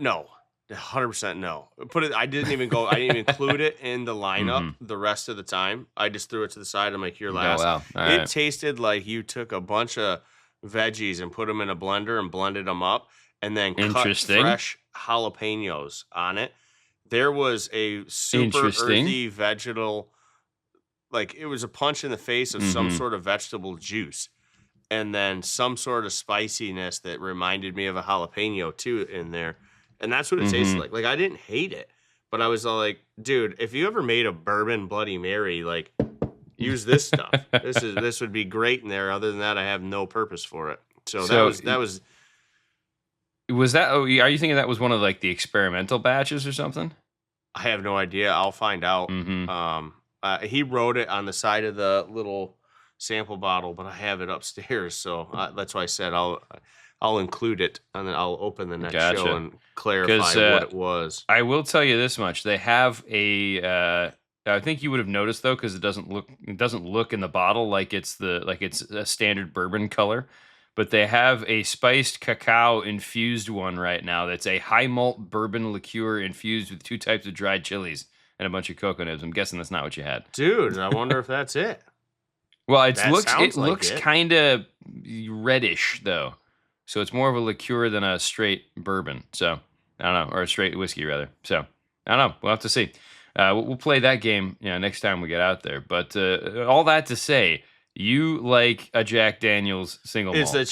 No. 100% no. I didn't even include it in the lineup the rest of the time. I just threw it to the side. I'm like, here last. Oh, wow. It tasted like you took a bunch of veggies and put them in a blender and blended them up and then cut fresh jalapenos on it. There was a super earthy vegetal, like it was a punch in the face of some sort of vegetable juice. And then some sort of spiciness that reminded me of a jalapeno too in there. And that's what it tasted like. Like, I didn't hate it, but I was all like, dude, if you ever made a bourbon Bloody Mary, like, use this stuff. This would be great in there. Other than that, I have no purpose for it. So that was. Was that? Oh, are you thinking that was one of like the experimental batches or something? I have no idea. I'll find out. He wrote it on the side of the little sample bottle, but I have it upstairs. So that's why I said I'll include it, and then I'll open the next show and clarify what it was. I will tell you this much: they have a. I think you would have noticed though, because it doesn't look in the bottle like it's a standard bourbon color, but they have a spiced cacao infused one right now. That's a high malt bourbon liqueur infused with 2 types of dried chilies and a bunch of coconuts. I'm guessing that's not what you had, dude. I wonder if that's it. Well, it looks kind of reddish though. So it's more of a liqueur than a straight bourbon. So I don't know, or a straight whiskey rather. So I don't know. We'll have to see. We'll play that game, next time we get out there. But all that to say, you like a Jack Daniel's single malt.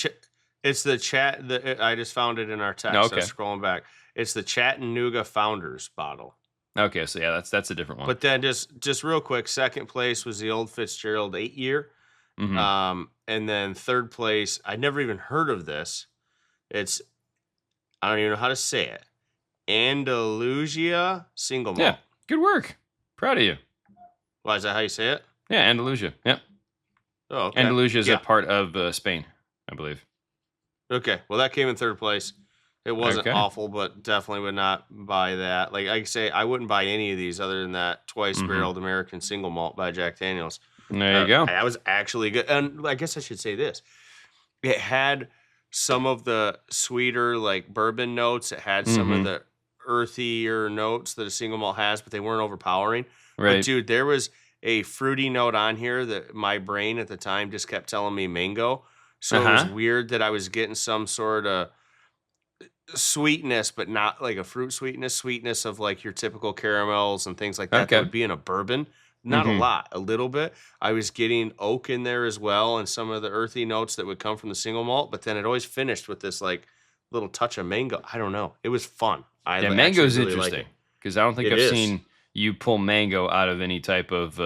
It's the chat. I just found it in our text. Okay. So scrolling back. It's the Chattanooga Founders bottle. Okay, so yeah, that's a different one. But then just real quick, second place was the Old Fitzgerald 8-year. Hmm. And then third place, I never even heard of this. It's, I don't even know how to say it. Andalusia single Yeah, malt. good work. Proud of you. Why, is that how you say it? Yeah, Andalusia. Yep. Oh, okay. Andalusia is a Yeah. part of Spain, I believe. Okay. Well, that came in third place. It wasn't Okay. awful, but definitely would not buy that. Like I say, I wouldn't buy any of these other than that twice barreled American single malt by Jack Daniels. There you go. That was actually good. And I guess I should say this. It had some of the sweeter, like bourbon notes. It had some of the earthier notes that a single malt has, but they weren't overpowering. But Right. dude, there was a fruity note on here that my brain at the time just kept telling me mango. So it was weird that I was getting some sort of sweetness, but not like a fruit sweetness of like your typical caramels and things like that that Okay. would be in a bourbon. Not a lot, a little bit. I was getting oak in there as well, and some of the earthy notes that would come from the single malt, but then it always finished with this like little touch of mango. I don't know. It was fun. I Yeah, actually mango's really interesting like because I don't think it. I've It is. seen you pull mango out of any type of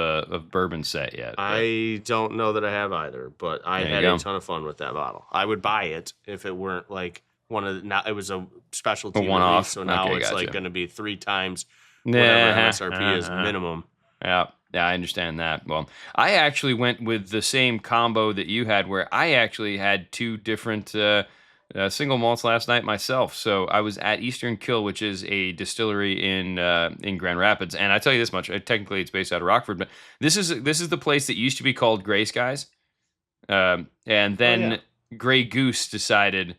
bourbon set yet. But I don't know that I have either, but I there you had go. a ton of fun with that bottle. I would buy it if it weren't like one of the, not, it was a specialty A one-off. release, so now Okay, it's like gotcha. going to be 3 times whatever MSRP is minimum. Yeah, I understand that. Well, I actually went with the same combo that you had, where I actually had 2 different single malts last night myself. So I was at Eastern Kille, which is a distillery in Grand Rapids, and I tell you this much: technically, it's based out of Rockford, but this is the place that used to be called Gray Skies, and then Gray Goose decided.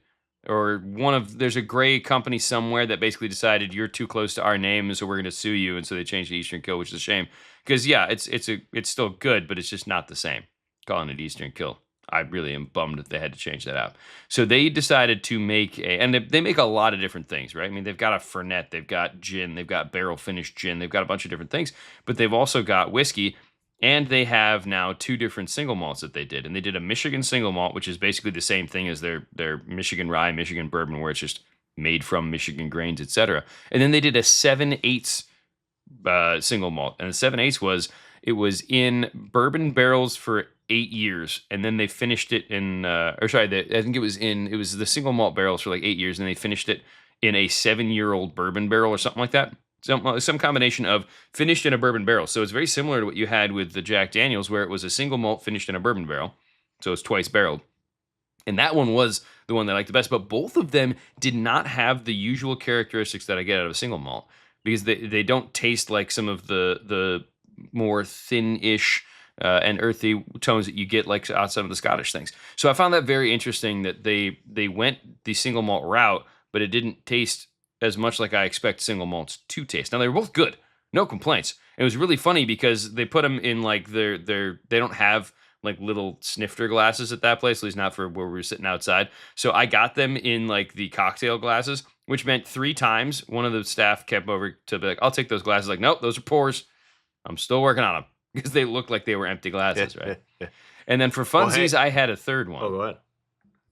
Or there's a gray company somewhere that basically decided you're too close to our name, so we're going to sue you, and so they changed to Eastern Kille, which is a shame. Because yeah, it's still good, but it's just not the same. Calling it Eastern Kille, I really am bummed that they had to change that out. So they decided to make and they make a lot of different things, right? I mean, they've got a Fernet, they've got gin, they've got barrel finished gin, they've got a bunch of different things, but they've also got whiskey. And they have now 2 different single malts that they did. And they did a Michigan single malt, which is basically the same thing as their Michigan rye, Michigan bourbon, where it's just made from Michigan grains, etc. And then they did a 7/8 single malt. And the 7/8 was in bourbon barrels for 8 years. And then they finished it in, I think it was the single malt barrels for like 8 years. And they finished it in a 7-year-old bourbon barrel or something like that. Some combination of finished in a bourbon barrel. So it's very similar to what you had with the Jack Daniels, where it was a single malt finished in a bourbon barrel. So it's twice barreled. And that one was the one that I liked the best. But both of them did not have the usual characteristics that I get out of a single malt, because they don't taste like some of the more thin-ish and earthy tones that you get like out some of the Scottish things. So I found that very interesting that they went the single malt route, but it didn't taste as much like I expect single malts to taste. Now, they were both good, no complaints. It was really funny because they put them in like they don't have like little snifter glasses at that place, at least not for where we were sitting outside. So I got them in like the cocktail glasses, which meant 3 times one of the staff kept over to be like, I'll take those glasses. Like, nope, those are pours. I'm still working on them, because they looked like they were empty glasses, right? And then for funsies, I had a third one. Oh, go ahead.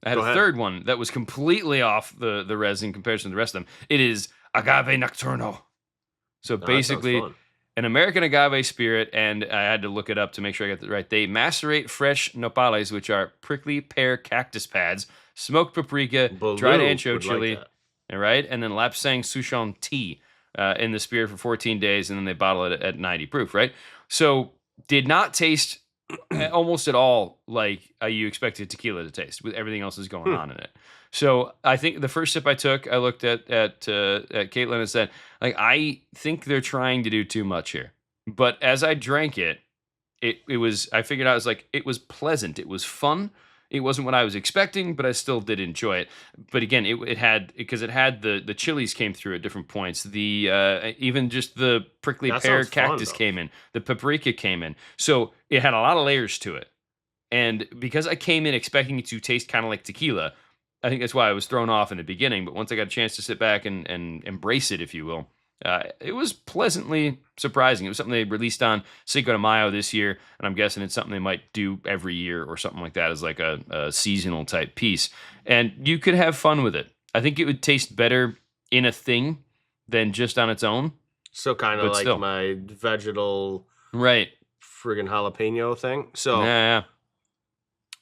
I had a third one that was completely off the res in comparison to the rest of them. It is Agave Nocturno. So basically, an American agave spirit, and I had to look it up to make sure I got that right. They macerate fresh nopales, which are prickly pear cactus pads, smoked paprika, dried ancho chili, right? And then lapsang souchong tea in the spirit for 14 days, and then they bottle it at 90 proof, right? So did not taste almost at all like you expected tequila to taste, with everything else that's going on in it. So I think the first sip I took, I looked at Caitlin and said, like, I think they're trying to do too much here. But as I drank it, it was, I figured out, it was pleasant. It was fun. It wasn't what I was expecting, but I still did enjoy it. But again, it had the chilies came through at different points. The even just the prickly pear cactus came in. The paprika came in. So it had a lot of layers to it. And because I came in expecting it to taste kind of like tequila, I think that's why I was thrown off in the beginning. But once I got a chance to sit back and embrace it, if you will, it was pleasantly surprising. It was something they released on Cinco de Mayo this year, and I'm guessing it's something they might do every year or something like that, as like a seasonal type piece. And you could have fun with it. I think it would taste better in a thing than just on its own. So kind of but like still. my vegetal Right. friggin' jalapeno thing. So Yeah.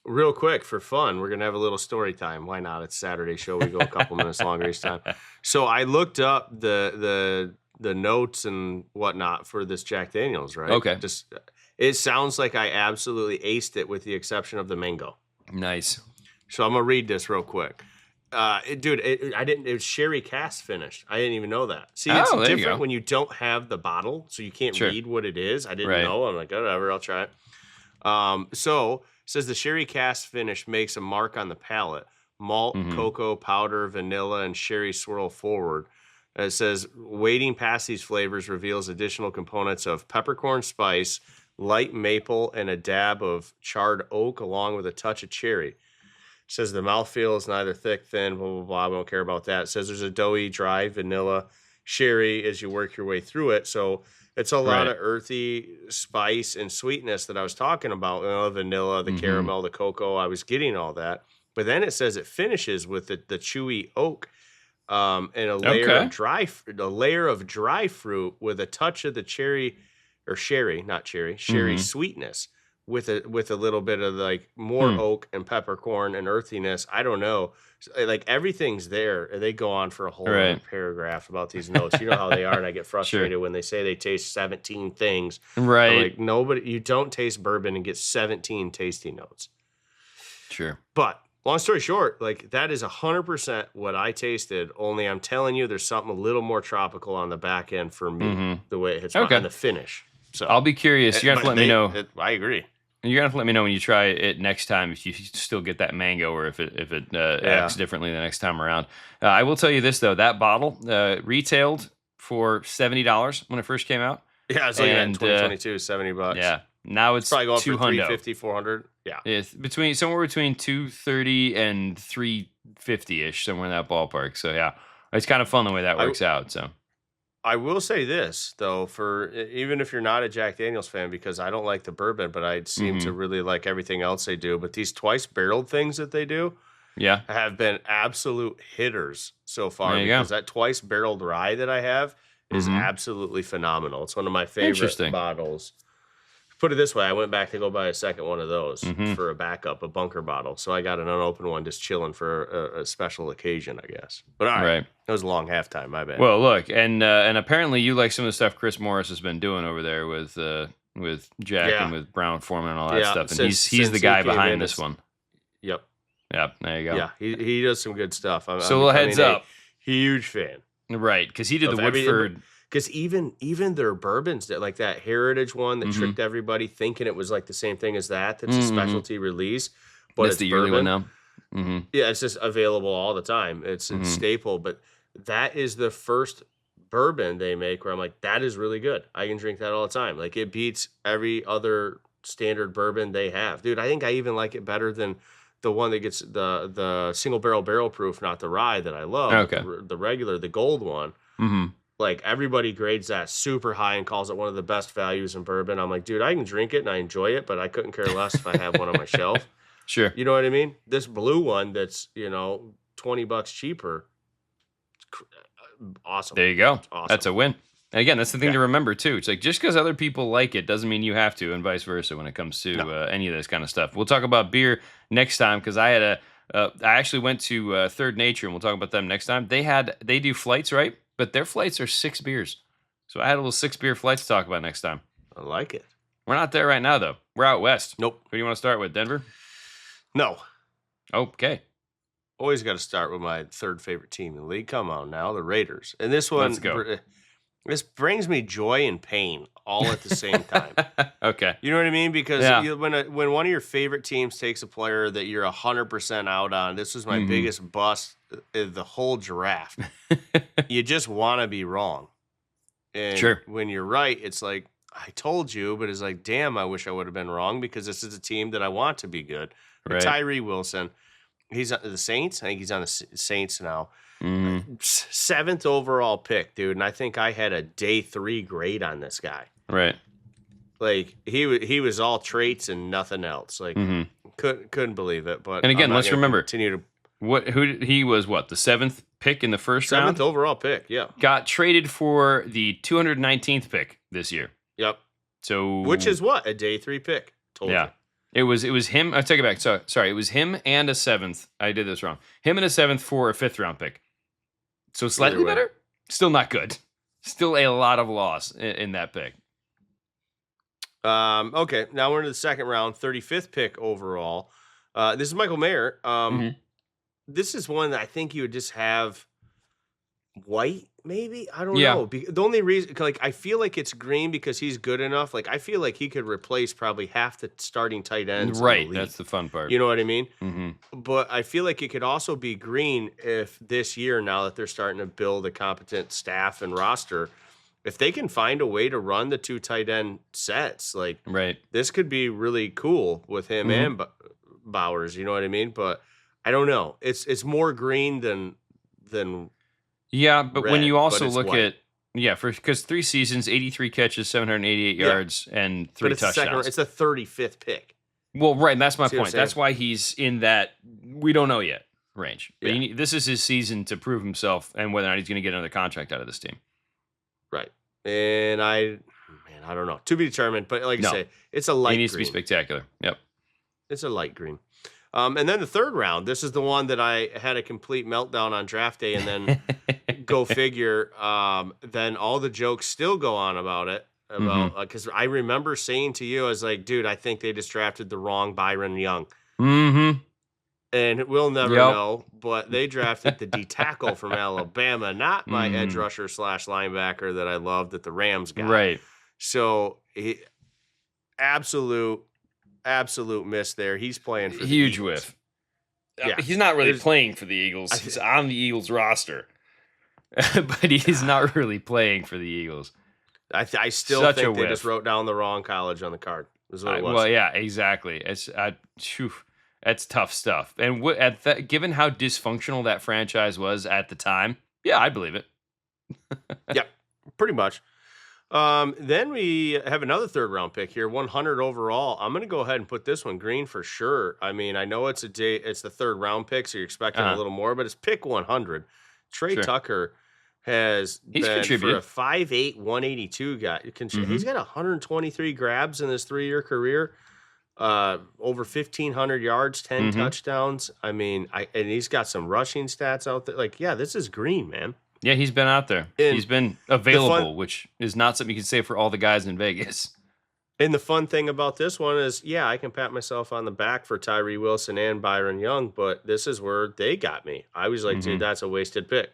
real quick for fun, we're gonna have a little story time. Why not? It's Saturday show. We go a couple minutes longer each time. So I looked up the notes and whatnot for this Jack Daniels, right? Okay. Just it sounds like I absolutely aced it with the exception of the mango. Nice. So I'm gonna read this real quick. Dude, I didn't. It was sherry cask finished. I didn't even know that. See, it's Oh, there you different go. when you don't have the bottle, so you can't Sure. read what it is. I didn't Right. know. I'm like, whatever, I'll try it. So it says the sherry cask finish makes a mark on the palate. Malt, cocoa powder, vanilla, and sherry swirl forward. It says waiting past these flavors reveals additional components of peppercorn spice, light maple, and a dab of charred oak, along with a touch of cherry. It says the mouthfeel is neither thick, thin, blah, blah, blah. We don't care about that. It says there's a doughy, dry vanilla sherry as you work your way through it. So it's a lot of earthy spice and sweetness that I was talking about. Vanilla, the caramel, the cocoa. I was getting all that. But then it says it finishes with the chewy oak and a layer of dry fruit with a touch of the cherry or sherry, not cherry, sherry sweetness. With a little bit of like more oak and peppercorn and earthiness. I don't know. Like everything's there. And they go on for a whole other paragraph about these notes. You know how they are, and I get frustrated when they say they taste 17 things. Right. I'm like, nobody, you don't taste bourbon and get 17 tasty notes. Sure. But long story short, like that is 100% what I tasted. Only I'm telling you, there's something a little more tropical on the back end for me, the way it hits on the finish. So I'll be curious. You're gonna have to let me know. I agree. You're gonna have to let me know when you try it next time if you still get that mango or if it acts differently the next time around. I will tell you this though, that bottle retailed for $70 when it first came out. Yeah, it's like in 2022, $70. Yeah, now it's probably going for 200. $350, $400. Yeah, it's somewhere between $230 and $350 ish, somewhere in that ballpark. So yeah, it's kind of fun the way that works out. So. I will say this though, for even if you're not a Jack Daniels fan, because I don't like the bourbon, but I seem to really like everything else they do. But these twice barreled things that they do, have been absolute hitters so far. Because that twice barreled rye that I have is absolutely phenomenal. It's one of my favorite bottles. Put it this way, I went back to go buy a second one of those for a backup, a bunker bottle. So I got an unopened one just chilling for a special occasion, I guess. But all right. That was a long halftime, my bad. Well, look, and apparently you like some of the stuff Chris Morris has been doing over there with Jack and with Brown Foreman and all that stuff. And he's the guy behind this one. Yep. Yep, there you go. Yeah, he does some good stuff. So a little heads up. Huge fan. Right, because he did the Woodford. Because even their bourbons, that like that Heritage one that tricked everybody thinking it was like the same thing as that's a specialty release, but that's it's the yearly bourbon. one now. Yeah, it's just available all the time. It's a staple, but that is the first bourbon they make where I'm like, that is really good. I can drink that all the time. Like it beats every other standard bourbon they have, dude. I think I even like it better than the one that gets the single barrel proof, not the rye that I love. Okay, the regular, the gold one. Like everybody grades that super high and calls it one of the best values in bourbon. I'm like, dude, I can drink it and I enjoy it, but I couldn't care less if I have one on my shelf. Sure. You know what I mean? This blue one that's, $20 cheaper. Awesome. There you go. Awesome. That's a win. And again, that's the thing to remember too. It's like just because other people like it doesn't mean you have to, and vice versa when it comes to any of this kind of stuff. We'll talk about beer next time because I actually went to Third Nature, and we'll talk about them next time. They do flights, right? But their flights are 6 beers. So I had a little 6 beer flight to talk about next time. I like it. We're not there right now, though. We're out west. Nope. Who do you want to start with, Denver? No. Okay. Always got to start with my third favorite team in the league. Come on now, the Raiders. And this one, let's go. This brings me joy and pain all at the same time. Okay. You know what I mean? Because when one of your favorite teams takes a player that you're 100% out on, this was my biggest bust of the whole draft. You just want to be wrong. And when you're right, it's like, I told you, but it's like, damn, I wish I would have been wrong because this is a team that I want to be good. Right. Tyree Wilson, he's on the Saints. I think he's on the Saints now. 7th overall pick, dude, and I think I had a day 3 grade on this guy. Right. Like he was all traits and nothing else. Like couldn't believe it. But and again, let's remember, continue to He was what, the 7th pick in the first round? 7th overall pick, yeah. Got traded for the 219th pick this year. Yep. So which is what? A day 3 pick. Told yeah. you. It was him. I take it back. Sorry. It was him and a 7th. I did this wrong. Him and a 7th for a 5th round pick. So slightly better. Still not good. Still a lot of loss in that pick. Okay, now we're into the second round, 35th pick overall. This is Michael Mayer. This is one that I think you would just have white, maybe. I don't know. The only reason, like, I feel like it's green because he's good enough. Like, I feel like he could replace probably half the starting tight ends. Right, that's the fun part. You know what I mean? Mm-hmm. But I feel like it could also be green if this year, now that they're starting to build a competent staff and roster, if they can find a way to run the 2 tight end sets, like, this could be really cool with him and Bowers. You know what I mean? But I don't know. It's more green than yeah. But red, when you also look white. at because 3 seasons, 83 catches, 788 yards, and 3 touchdowns. It's the 35th pick. Well, right, and that's my point. That's why he's in that we don't know yet range. But this is his season to prove himself and whether or not he's going to get another contract out of this team. Right. And I don't know. To be determined, but like I say, it's a light green. He needs to be spectacular. Yep. It's a light green. And then the third round, this is the one that I had a complete meltdown on draft day, and then go figure, then all the jokes still go on about it. Because I remember saying to you, I was like, dude, I think they just drafted the wrong Byron Young. Mm-hmm. And we'll never know, but they drafted the D tackle from Alabama, not my edge rusher / linebacker that I love that the Rams got. Right. So absolute miss there. He's playing for the huge Eagles. whiff. Yeah. He's not really playing for the Eagles. He's on the Eagles roster, but he's not really playing for the Eagles. I still think they just wrote down the wrong college on the card. Is what it was. Well, yeah, exactly. That's tough stuff. And given how dysfunctional that franchise was at the time, yeah, I believe it. Yep, pretty much. Then we have another third round pick here, 100 overall. I'm going to go ahead and put this one green for sure. I mean, I know it's the third round pick, so you're expecting a little more, but it's pick 100. Trey Tucker has been for a 5'8", 182 guy. He's got 123 grabs in his 3-year career. Over 1,500 yards, 10 touchdowns. I mean, and he's got some rushing stats out there. Like, yeah, this is green, man. Yeah, he's been out there. He's been available, which is not something you can say for all the guys in Vegas. And the fun thing about this one is, yeah, I can pat myself on the back for Tyree Wilson and Byron Young, but this is where they got me. I was like, dude, that's a wasted pick.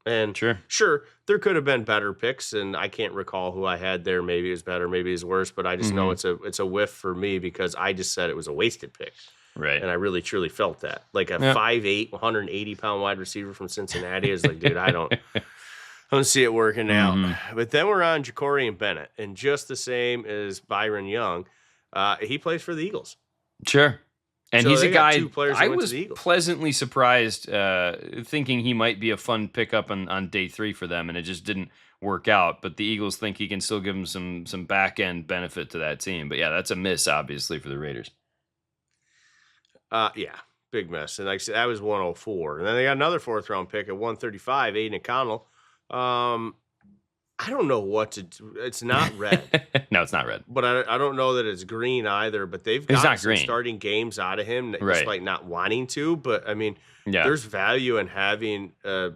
And sure, there could have been better picks, and I can't recall who I had there. Maybe it was better, maybe it's worse, but I just know it's a whiff for me because I just said it was a wasted pick. Right. And I really, truly felt that. Like a 5'8", 180-pound wide receiver from Cincinnati is like, dude, I don't see it working out. But then we're on Ja'Cory Bennett, and just the same as Byron Young, he plays for the Eagles. Sure. And he's a guy I was pleasantly surprised thinking he might be a fun pickup on day 3 for them, and it just didn't work out. But the Eagles think he can still give them some back-end benefit to that team. But, yeah, that's a miss, obviously, for the Raiders. Yeah, big miss. And like I said, that was 104. And then they got another 4th-round pick at 135, Aiden O'Connell. I don't know what to do. It's not red. No, it's not red. But I don't know that it's green either. But they've got some starting games out of him, despite not wanting to. But, I mean, there's value in having a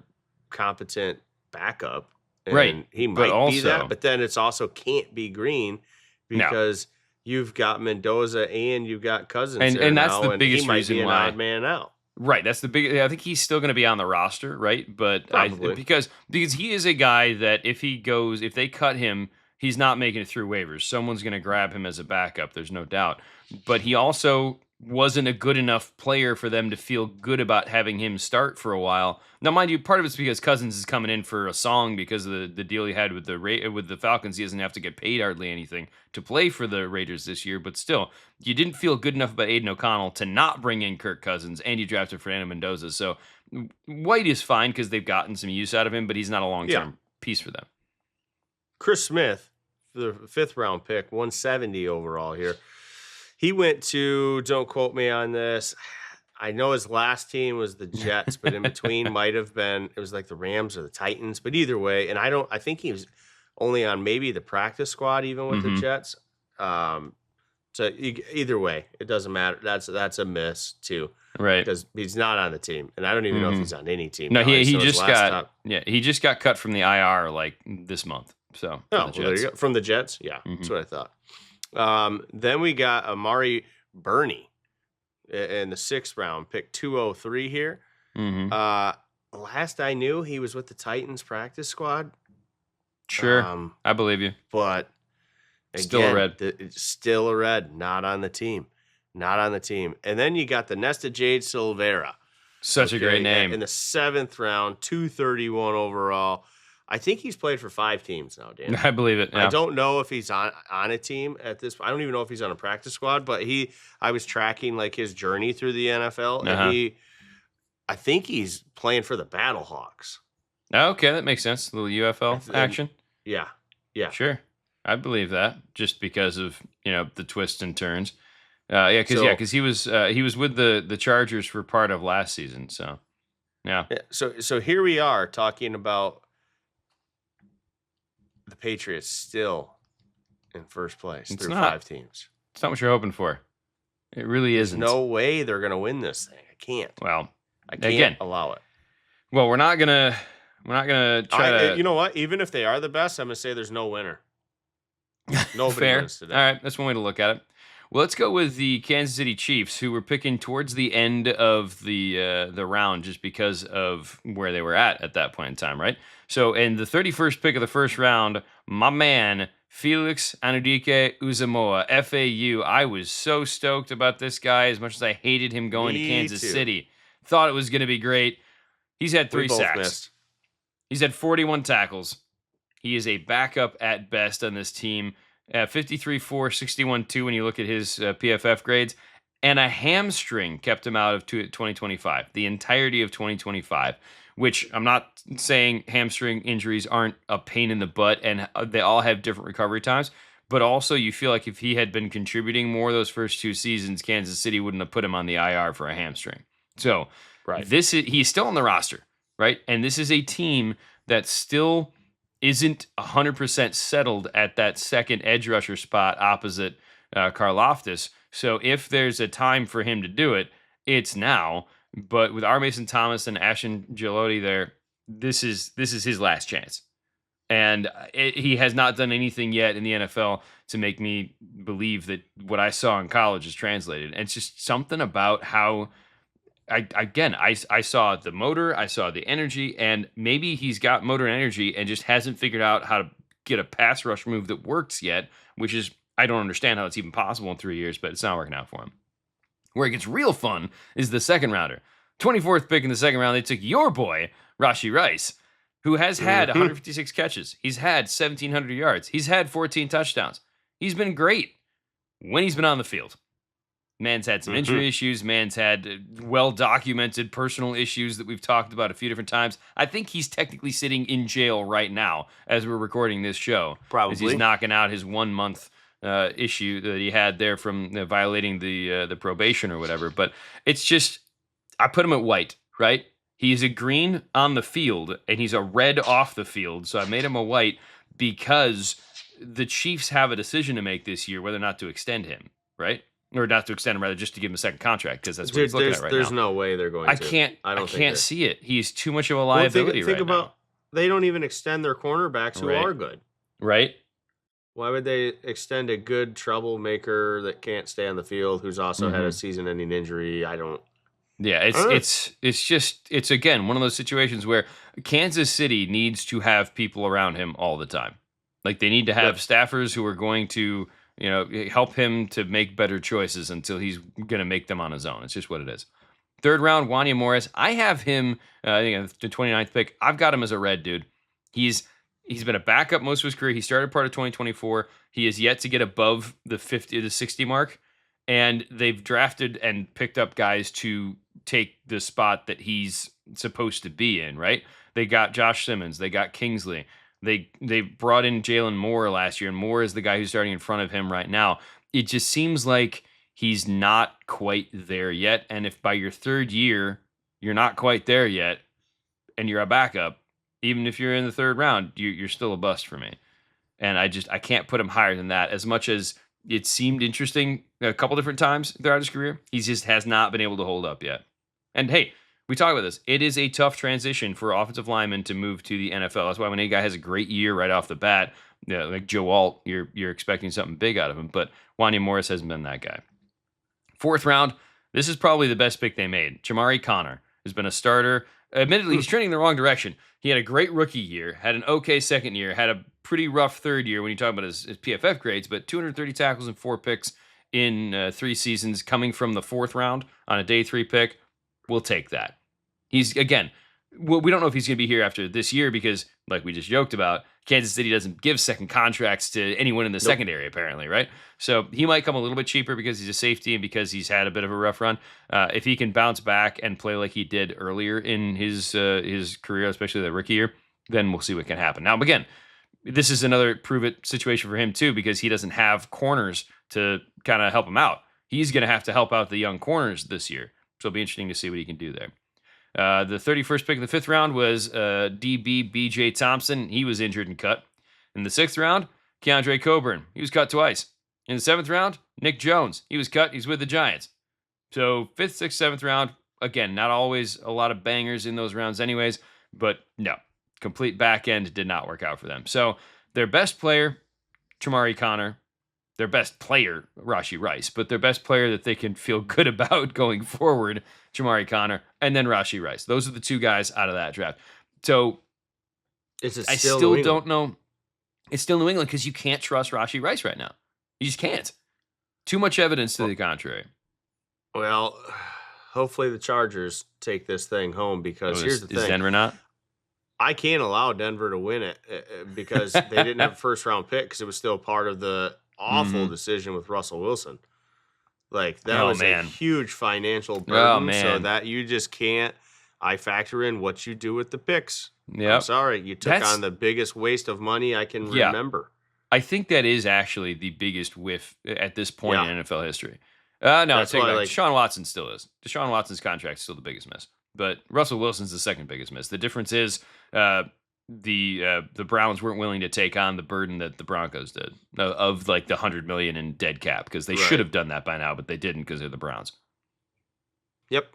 competent backup. And he might be that. But then it's also can't be green because you've got Mendoza and you've got Cousins and that's the biggest reason why. He might be an why. odd man out. Right, that's the big. I think he's still going to be on the roster, right? But because he is a guy that if they cut him, he's not making it through waivers. Someone's going to grab him as a backup. There's no doubt. But he also wasn't a good enough player for them to feel good about having him start for a while. Now, mind you, part of it's because Cousins is coming in for a song because of the deal he had with the Falcons. He doesn't have to get paid hardly anything to play for the Raiders this year. But still, you didn't feel good enough about Aiden O'Connell to not bring in Kirk Cousins, and you drafted Fernando Mendoza. So White is fine because they've gotten some use out of him, but he's not a long-term piece for them. Chris Smith, the 5th-round pick, 170 overall here. He went to, don't quote me on this, I know his last team was the Jets, but in between might have been it was like the Rams or the Titans. But either way, and I think he was only on maybe the practice squad even with the Jets. So either way, it doesn't matter. That's a miss too, Right. because he's not on the team, and I don't even know if he's on any team. No, now. he So his just last got he just got cut from the IR like this month. So Oh, well, there you go. From the Jets? Yeah, that's what I thought. Then we got Amari Burney in the 6th round, pick 203 here. Last I knew, he was with the Titans practice squad. Sure, I believe you. But again, still a red, not on the team. Not on the team. And then you got the Nesta Jade Silvera. Such a great name. In the 7th round, 231 overall. I think he's played for 5 teams now, Dan. I believe it. Yeah. I don't know if he's on a team at this. I don't even know if he's on a practice squad. But I was tracking like his journey through the NFL, and I think he's playing for the Battlehawks. Okay, that makes sense. A little UFL action. Yeah. Sure, I believe that just because of the twists and turns. Because he was with the Chargers for part of last season. So yeah. So here we are talking about the Patriots still in first place through 5 teams. It's not what you're hoping for. It really isn't. There's no way they're going to win this thing. I can't. Well, I can't allow it. Well, we're not gonna try to. You know what? Even if they are the best, I'm gonna say there's no winner. Nobody wins today. All right, that's one way to look at it. Well, let's go with the Kansas City Chiefs, who were picking towards the end of the round just because of where they were at that point in time, right? So, in the 31st pick of the first round, my man Felix Anudike Uzamoa, FAU. I was so stoked about this guy as much as I hated him going to Kansas City. Thought it was going to be great. He's had 3 sacks. Missed. He's had 41 tackles. He is a backup at best on this team. 53-4, 61-2 when you look at his PFF grades. And a hamstring kept him out of 2025, the entirety of 2025, which I'm not saying hamstring injuries aren't a pain in the butt, and they all have different recovery times. But also, you feel like if he had been contributing more those first 2 seasons, Kansas City wouldn't have put him on the IR for a hamstring. So he's still on the roster, right? And this is a team that still isn't 100% settled at that second edge rusher spot opposite Karlaftis. So if there's a time for him to do it, it's now. But with R. Mason Thomas and Ashton Gilotti there, this is his last chance. And he has not done anything yet in the NFL to make me believe that what I saw in college is translated. And it's just something about how... I saw the motor, I saw the energy, and maybe he's got motor and energy and just hasn't figured out how to get a pass rush move that works yet, which is, I don't understand how it's even possible in 3 years, but it's not working out for him. Where it gets real fun is the second rounder. 24th pick in the second round, they took your boy, Rashee Rice, who has had 156 catches. He's had 1,700 yards. He's had 14 touchdowns. He's been great when he's been on the field. Man's had some injury issues. Man's had well-documented personal issues that we've talked about a few different times. I think he's technically sitting in jail right now as we're recording this show. Probably. As he's knocking out his 1-month issue that he had there from violating the probation or whatever. But it's just, I put him at white, right? He's a green on the field, and he's a red off the field. So I made him a white because the Chiefs have a decision to make this year whether or not to extend him, right? Or not to extend him, rather, just to give him a second contract, because that's what he's looking at right now. There's no way they're going to. I can't see it. He's too much of a liability think about, now. They don't even extend their cornerbacks who are good. Right. Why would they extend a good troublemaker that can't stay on the field, who's also had a season-ending injury? I don't. Yeah, it's again one of those situations where Kansas City needs to have people around him all the time. Like, they need to have staffers who are going to, help him to make better choices until he's going to make them on his own. It's just what it is. Third round, Wanya Morris. I have him, I think the 29th pick. I've got him as a red, dude. He's been a backup most of his career. He started part of 2024. He is yet to get above the 50 to 60 mark. And they've drafted and picked up guys to take the spot that he's supposed to be in, right? They got Josh Simmons. They got Kingsley. They brought in Jalen Moore last year, and Moore is the guy who's starting in front of him right now. It just seems like he's not quite there yet. And if by your third year, you're not quite there yet, and you're a backup, even if you're in the third round, you're still a bust for me. And I can't put him higher than that. As much as it seemed interesting a couple different times throughout his career, he just has not been able to hold up yet. And hey, we talk about this. It is a tough transition for offensive linemen to move to the NFL. That's why when a guy has a great year right off the bat, like Joe Alt, you're expecting something big out of him. But Wanya Morris hasn't been that guy. Fourth round, this is probably the best pick they made. Jamari Connor has been a starter. Admittedly, he's trending in the wrong direction. He had a great rookie year, had an okay second year, had a pretty rough third year when you talk about his PFF grades, but 230 tackles and 4 picks in 3 seasons coming from the fourth round on a day 3 pick. We'll take that. He's, again, we don't know if he's going to be here after this year because, like we just joked about, Kansas City doesn't give second contracts to anyone in the secondary, apparently, right? So he might come a little bit cheaper because he's a safety and because he's had a bit of a rough run. If he can bounce back and play like he did earlier in his career, especially that rookie year, then we'll see what can happen. Now, again, this is another prove-it situation for him, too, because he doesn't have corners to kind of help him out. He's going to have to help out the young corners this year. So it'll be interesting to see what he can do there. The 31st pick of the 5th round was DB B.J. Thompson. He was injured and cut. In the 6th round, Keandre Coburn. He was cut twice. In the 7th round, Nick Jones. He was cut. He's with the Giants. So 5th, 6th, 7th round, again, not always a lot of bangers in those rounds anyways, but no, complete back end did not work out for them. So their best player, Jamari Connor, their best player, Rashee Rice, but their best player that they can feel good about going forward, Jamari Connor, and then Rashee Rice. Those are the 2 guys out of that draft. So I still don't know. It's still New England because you can't trust Rashee Rice right now. You just can't. Too much evidence to the contrary. Well, hopefully the Chargers take this thing home because here's the thing. Is Denver not? I can't allow Denver to win it because they didn't have a first-round pick because it was still part of the awful decision with Russell Wilson. Like, that was a huge financial burden, so that you just can't. I factor in what you do with the picks. Yep. I'm sorry. You took on the biggest waste of money I can remember. I think that is actually the biggest whiff at this point in NFL history. No, Deshaun Watson still is. Deshaun Watson's contract is still the biggest miss. But Russell Wilson's the second biggest miss. The difference is the Browns weren't willing to take on the burden that the Broncos did of like the $100 million in dead cap because they should have done that by now, but they didn't because they're the Browns. Yep.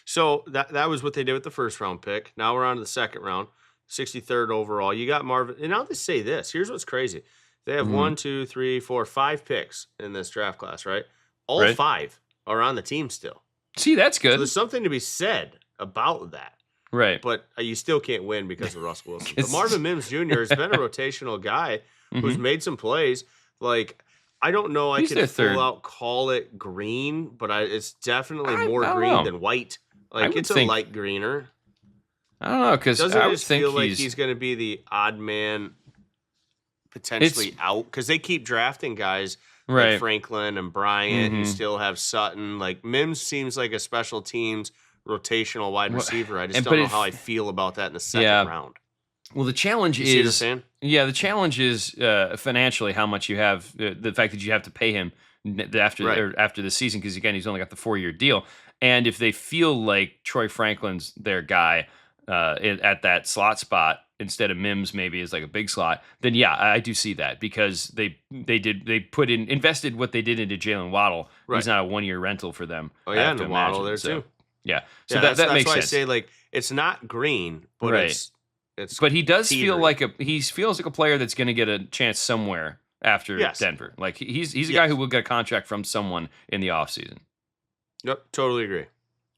So that was what they did with the first round pick. Now we're on to the second round, 63rd overall. You got Marvin, and I'll just say this. Here's what's crazy. They have 1, 2, 3, 4, 5 picks in this draft class, right? All 5 are on the team still. See, that's good. So there's something to be said about that. Right. But you still can't win because of Russell Wilson. But Marvin Mims Jr. has been a rotational guy who's made some plays. Like, I don't know. I could full out call it green, but it's definitely more green than white. Like, it's a light greener. I don't know, because doesn't it just feel like he's going to be the odd man potentially out? Because they keep drafting guys like Franklin and Bryant who still have Sutton. Like, Mims seems like a special teams rotational wide receiver. I just don't know how I feel about that in the second round. Well, the challenge is financially how much you have, the fact that you have to pay him after the season, because again, he's only got the 4-year deal. And if they feel like Troy Franklin's their guy at that slot spot instead of Mims maybe is like a big slot, then yeah, I do see that because they invested what they did into Jalen Waddle. Right. He's not a 1-year rental for them. Oh yeah, and Waddle there too. Yeah, so that makes why sense. I say like it's not green, but it's. But he does feel like he feels like a player that's going to get a chance somewhere after Denver. Like he's a guy who will get a contract from someone in the offseason. Yep, totally agree.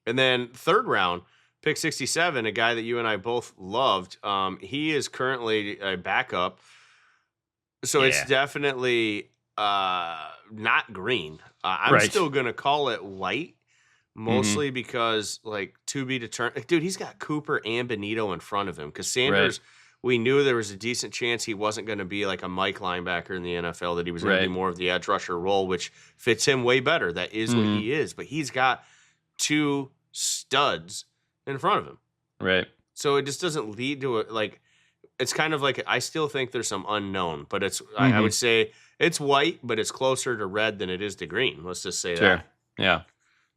And then third round, pick 67, a guy that you and I both loved. He is currently a backup, so it's definitely not green. I'm still going to call it white. Mostly because, like, to be determined. Dude, he's got Cooper and Benito in front of him. Because Sanders, we knew there was a decent chance he wasn't going to be like a Mike linebacker in the NFL, that he was going to be more of the edge rusher role, which fits him way better. That is what he is. But he's got 2 studs in front of him. Right. So it just doesn't lead to it's kind of like, I still think there's some unknown, but I would say It's white, but it's closer to red than it is to green. Let's just say Sure. that. Yeah.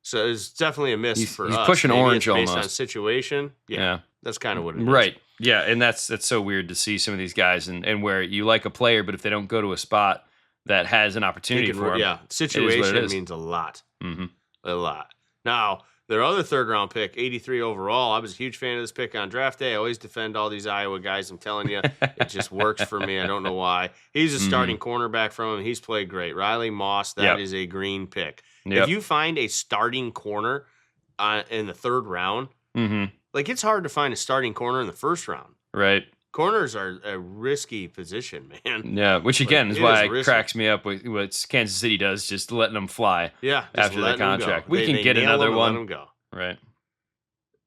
So it's definitely a miss for He's us. pushing Maybe orange it's based on almost. situation. Yeah, that's kind of what it is. Right. Yeah, and that's so weird to see some of these guys and where you like a player, but if they don't go to a spot that has an opportunity for them, Yeah, situation means a lot. Mm-hmm. A lot. Now, their other third-round pick, 83 overall, I was a huge fan of this pick on draft day. I always defend all these Iowa guys. I'm telling you, it just works for me. I don't know why. He's a starting cornerback from him. He's played great. Riley Moss, that is a green pick. Yep. If you find a starting corner in the third round, like it's hard to find a starting corner in the first round. Right. Corners are a risky position, man. Yeah, which again is why it cracks me up with what Kansas City does, just letting them fly. Yeah, after the contract, we can get another one. Let them go. Right.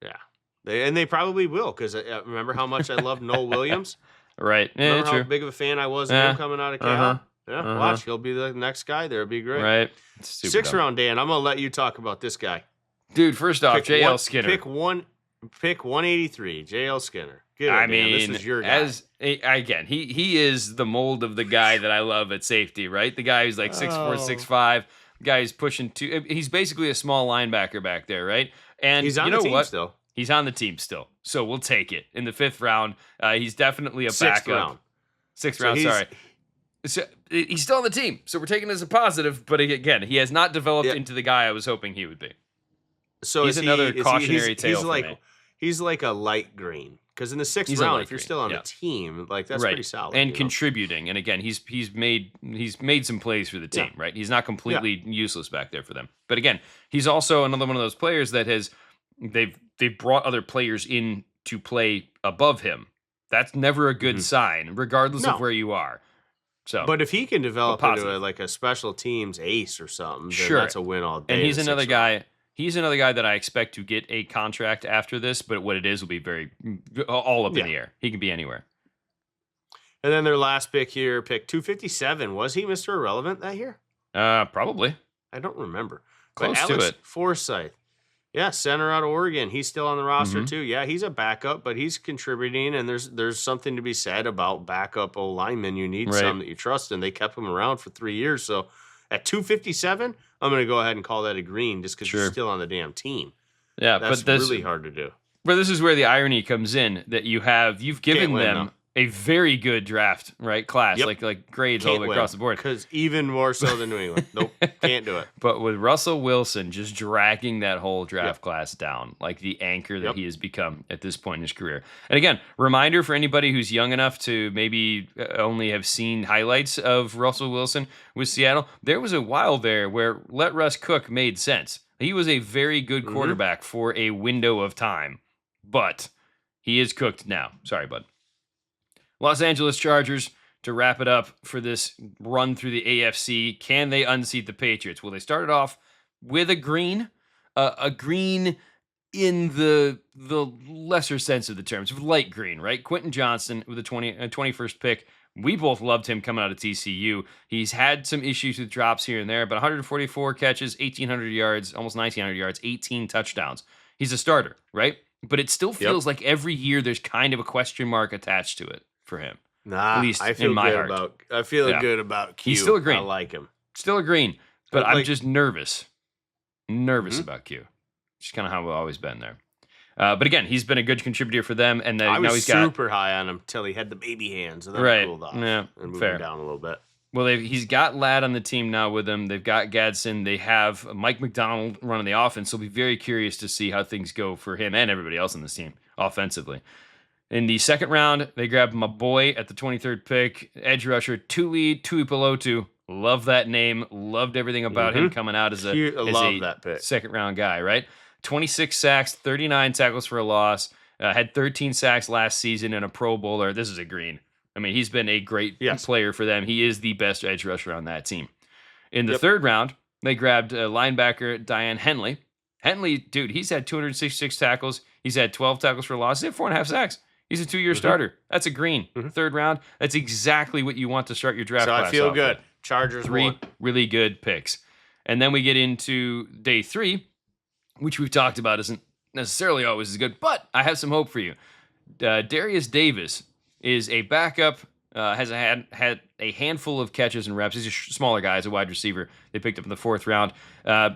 Yeah, they probably will because remember how much I love Noel Williams. Right. Yeah, remember true. how big of a fan I was of him coming out of Cal. Watch, he'll be the next guy there. It'll be great. Right. Sixth round, Dan. I'm gonna let you talk about this guy. Dude, first off, J.L. Skinner. Pick 183, J.L. Skinner. I mean, this is your guy. Again, he is the mold of the guy that I love at safety, right? The guy who's like 6'4", 6'5", guy who's pushing two. He's basically a small linebacker back there, right? And he's on the team still. He's on the team still, so we'll take it. In the 5th round, he's definitely a backup. Sixth round, sorry. So he's still on the team, so we're taking it as a positive. But again, he has not developed into the guy I was hoping he would be. So he's another cautionary tale for me. He's like a light green. Because in the 6th round, if you're still on the team, like that's pretty solid. And contributing. And again, he's made some plays for the team, right? He's not completely useless back there for them. But again, he's also another one of those players that they've brought other players in to play above him. That's never a good sign, regardless of where you are. So, but if he can develop into a special teams ace or something, then that's a win all day. And he's another guy. He's another guy that I expect to get a contract after this, but what it is will be very all up in the air. He can be anywhere. And then their last pick here, pick 257. Was he Mr. Irrelevant that year? Probably. I don't remember. Close but Alex to it. Forsythe. Yeah, center out of Oregon. He's still on the roster too. Yeah, he's a backup, but he's contributing, and there's something to be said about backup O linemen. You need some that you trust, and they kept him around for 3 years. So at 257, I'm going to go ahead and call that a green just because you're still on the damn team. Yeah, that's really hard to do. But this is where the irony comes in that you've given them a very good draft, right? Class, like grades all the way across the board. Because even more so than New England. Nope, can't do it. But with Russell Wilson just dragging that whole draft class down, like the anchor that he has become at this point in his career. And again, reminder for anybody who's young enough to maybe only have seen highlights of Russell Wilson with Seattle, there was a while there where let Russ cook made sense. He was a very good quarterback for a window of time, but he is cooked now. Sorry, bud. Los Angeles Chargers, to wrap it up for this run through the AFC, can they unseat the Patriots? Well, they started off with a green in the lesser sense of the terms, light green, right? Quentin Johnston with the 21st pick. We both loved him coming out of TCU. He's had some issues with drops here and there, but 144 catches, 1,800 yards, almost 1,900 yards, 18 touchdowns. He's a starter, right? But it still feels like every year there's kind of a question mark attached to it for him. Nah, at least I feel in my good heart. I feel good about Q. He's still a green. I like him. Still a green, but I'm just nervous about Q. Just kind of how we've always been there. But again, he's been a good contributor for them, and I now was he's got super high on him till he had the baby hands, and then cooled off. Yeah, and moved fair. him down a little bit. Well, he's got Ladd on the team now with him. They've got Gadsden. They have Mike McDonald running the offense. So I'll be very curious to see how things go for him and everybody else on this team offensively. In the 2nd round, they grabbed my boy at the 23rd pick, edge rusher Tuli Tuipulotu. Love that name. Loved everything about him coming out as a 2nd round guy, right? 26 sacks, 39 tackles for a loss. Had 13 sacks last season and a Pro Bowler. This is a green. I mean, he's been a great player for them. He is the best edge rusher on that team. In the 3rd round, they grabbed linebacker Diane Henley. Henley, dude, he's had 266 tackles. He's had 12 tackles for a loss. He had 4.5 sacks. He's a 2-year starter. That's a green. 3rd round. That's exactly what you want to start your draft class. So I feel good. Chargers 3 really good picks. And then we get into day 3, which we've talked about isn't necessarily always as good, but I have some hope for you. Darius Davis is a backup has had a handful of catches and reps. He's a smaller guy, as a wide receiver. They picked up in the 4th round.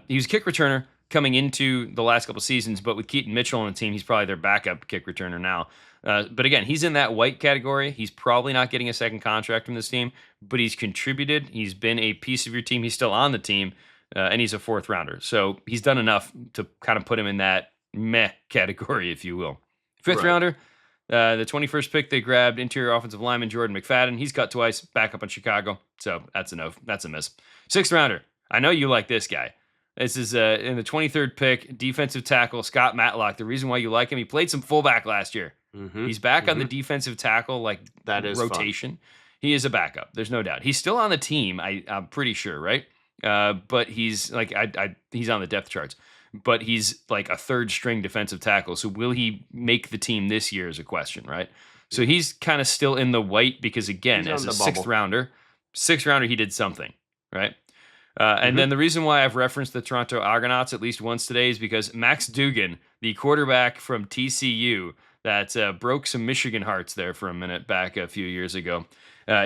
He was a kick returner coming into the last couple seasons, but with Keaton Mitchell on the team, he's probably their backup kick returner now. But again, he's in that white category. He's probably not getting a second contract from this team, but he's contributed. He's been a piece of your team. He's still on the team, and he's a 4th rounder. So he's done enough to kind of put him in that meh category, if you will. 5th rounder, the 21st pick, they grabbed interior offensive lineman Jordan McFadden. He's cut twice, back up in Chicago. So that's a no. That's a miss. 6th rounder, I know you like this guy. This is in the 23rd pick, defensive tackle Scott Matlock. The reason why you like him, he played some fullback last year. He's back on the defensive tackle that is rotation. Fun. He is a backup. There's no doubt. He's still on the team. I'm pretty sure, right? But he's he's on the depth charts. But he's like a 3rd string defensive tackle. So will he make the team this year is a question, right? So he's kind of still in the white because, again, as a 6th rounder, he did something, right? And then the reason why I've referenced the Toronto Argonauts at least once today is because Max Duggan, the quarterback from TCU that broke some Michigan hearts there for a minute back a few years ago,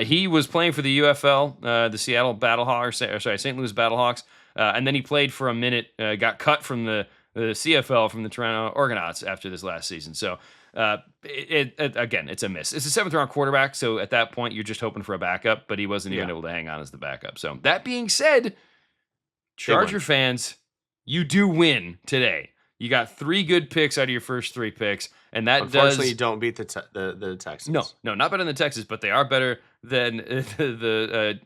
he was playing for the UFL, the Seattle Battlehawks, St. Louis Battlehawks, and then he played for a minute, got cut from the CFL from the Toronto Argonauts after this last season. So again, it's a miss. It's a 7th round quarterback, so at that point, you're just hoping for a backup, but he wasn't even able to hang on as the backup. So that being said, Charger fans, you do win today. You got 3 good picks out of your first 3 picks, and that unfortunately, you don't beat the Texans. No, not better than the Texans, but they are better than the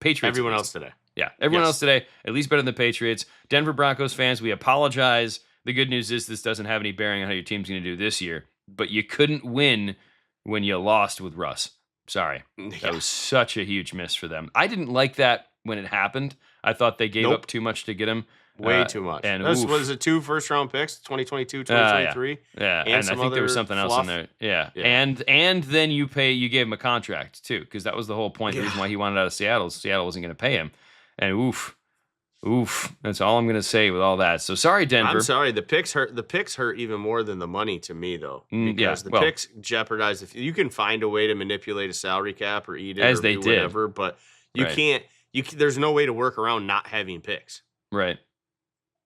Patriots. Everyone else today. Yeah, everyone else today, at least better than the Patriots. Denver Broncos fans, we apologize. The good news is this doesn't have any bearing on how your team's going to do this year, but you couldn't win when you lost with Russ. Sorry. That was such a huge miss for them. I didn't like that when it happened. I thought they gave up too much to get him. Way too much. And was it 2 first-round picks, 2022, 2023? Yeah. And I think there was something else in there. Yeah. And then you gave him a contract, too, because that was the whole point. The reason why he wanted out of Seattle. Seattle wasn't going to pay him. And oof. That's all I'm going to say with all that. So sorry, Denver. I'm sorry. The picks hurt. The picks hurt even more than the money to me, though, because the picks jeopardize. If you can find a way to manipulate a salary cap or eat it, as or they do whatever, but you can't. There's no way to work around not having picks. Right.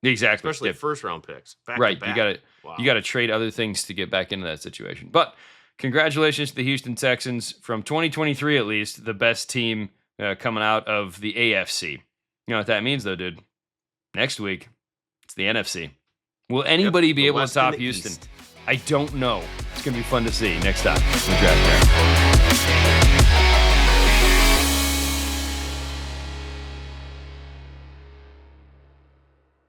Exactly. Especially 1st-round picks. Back right. to back. You got to trade other things to get back into that situation. But congratulations to the Houston Texans from 2023, at least, the best team coming out of the AFC. You know what that means, though, dude? Next week, it's the NFC. Will anybody be able to top Houston? East. I don't know. It's going to be fun to see next time. The Draft Draft.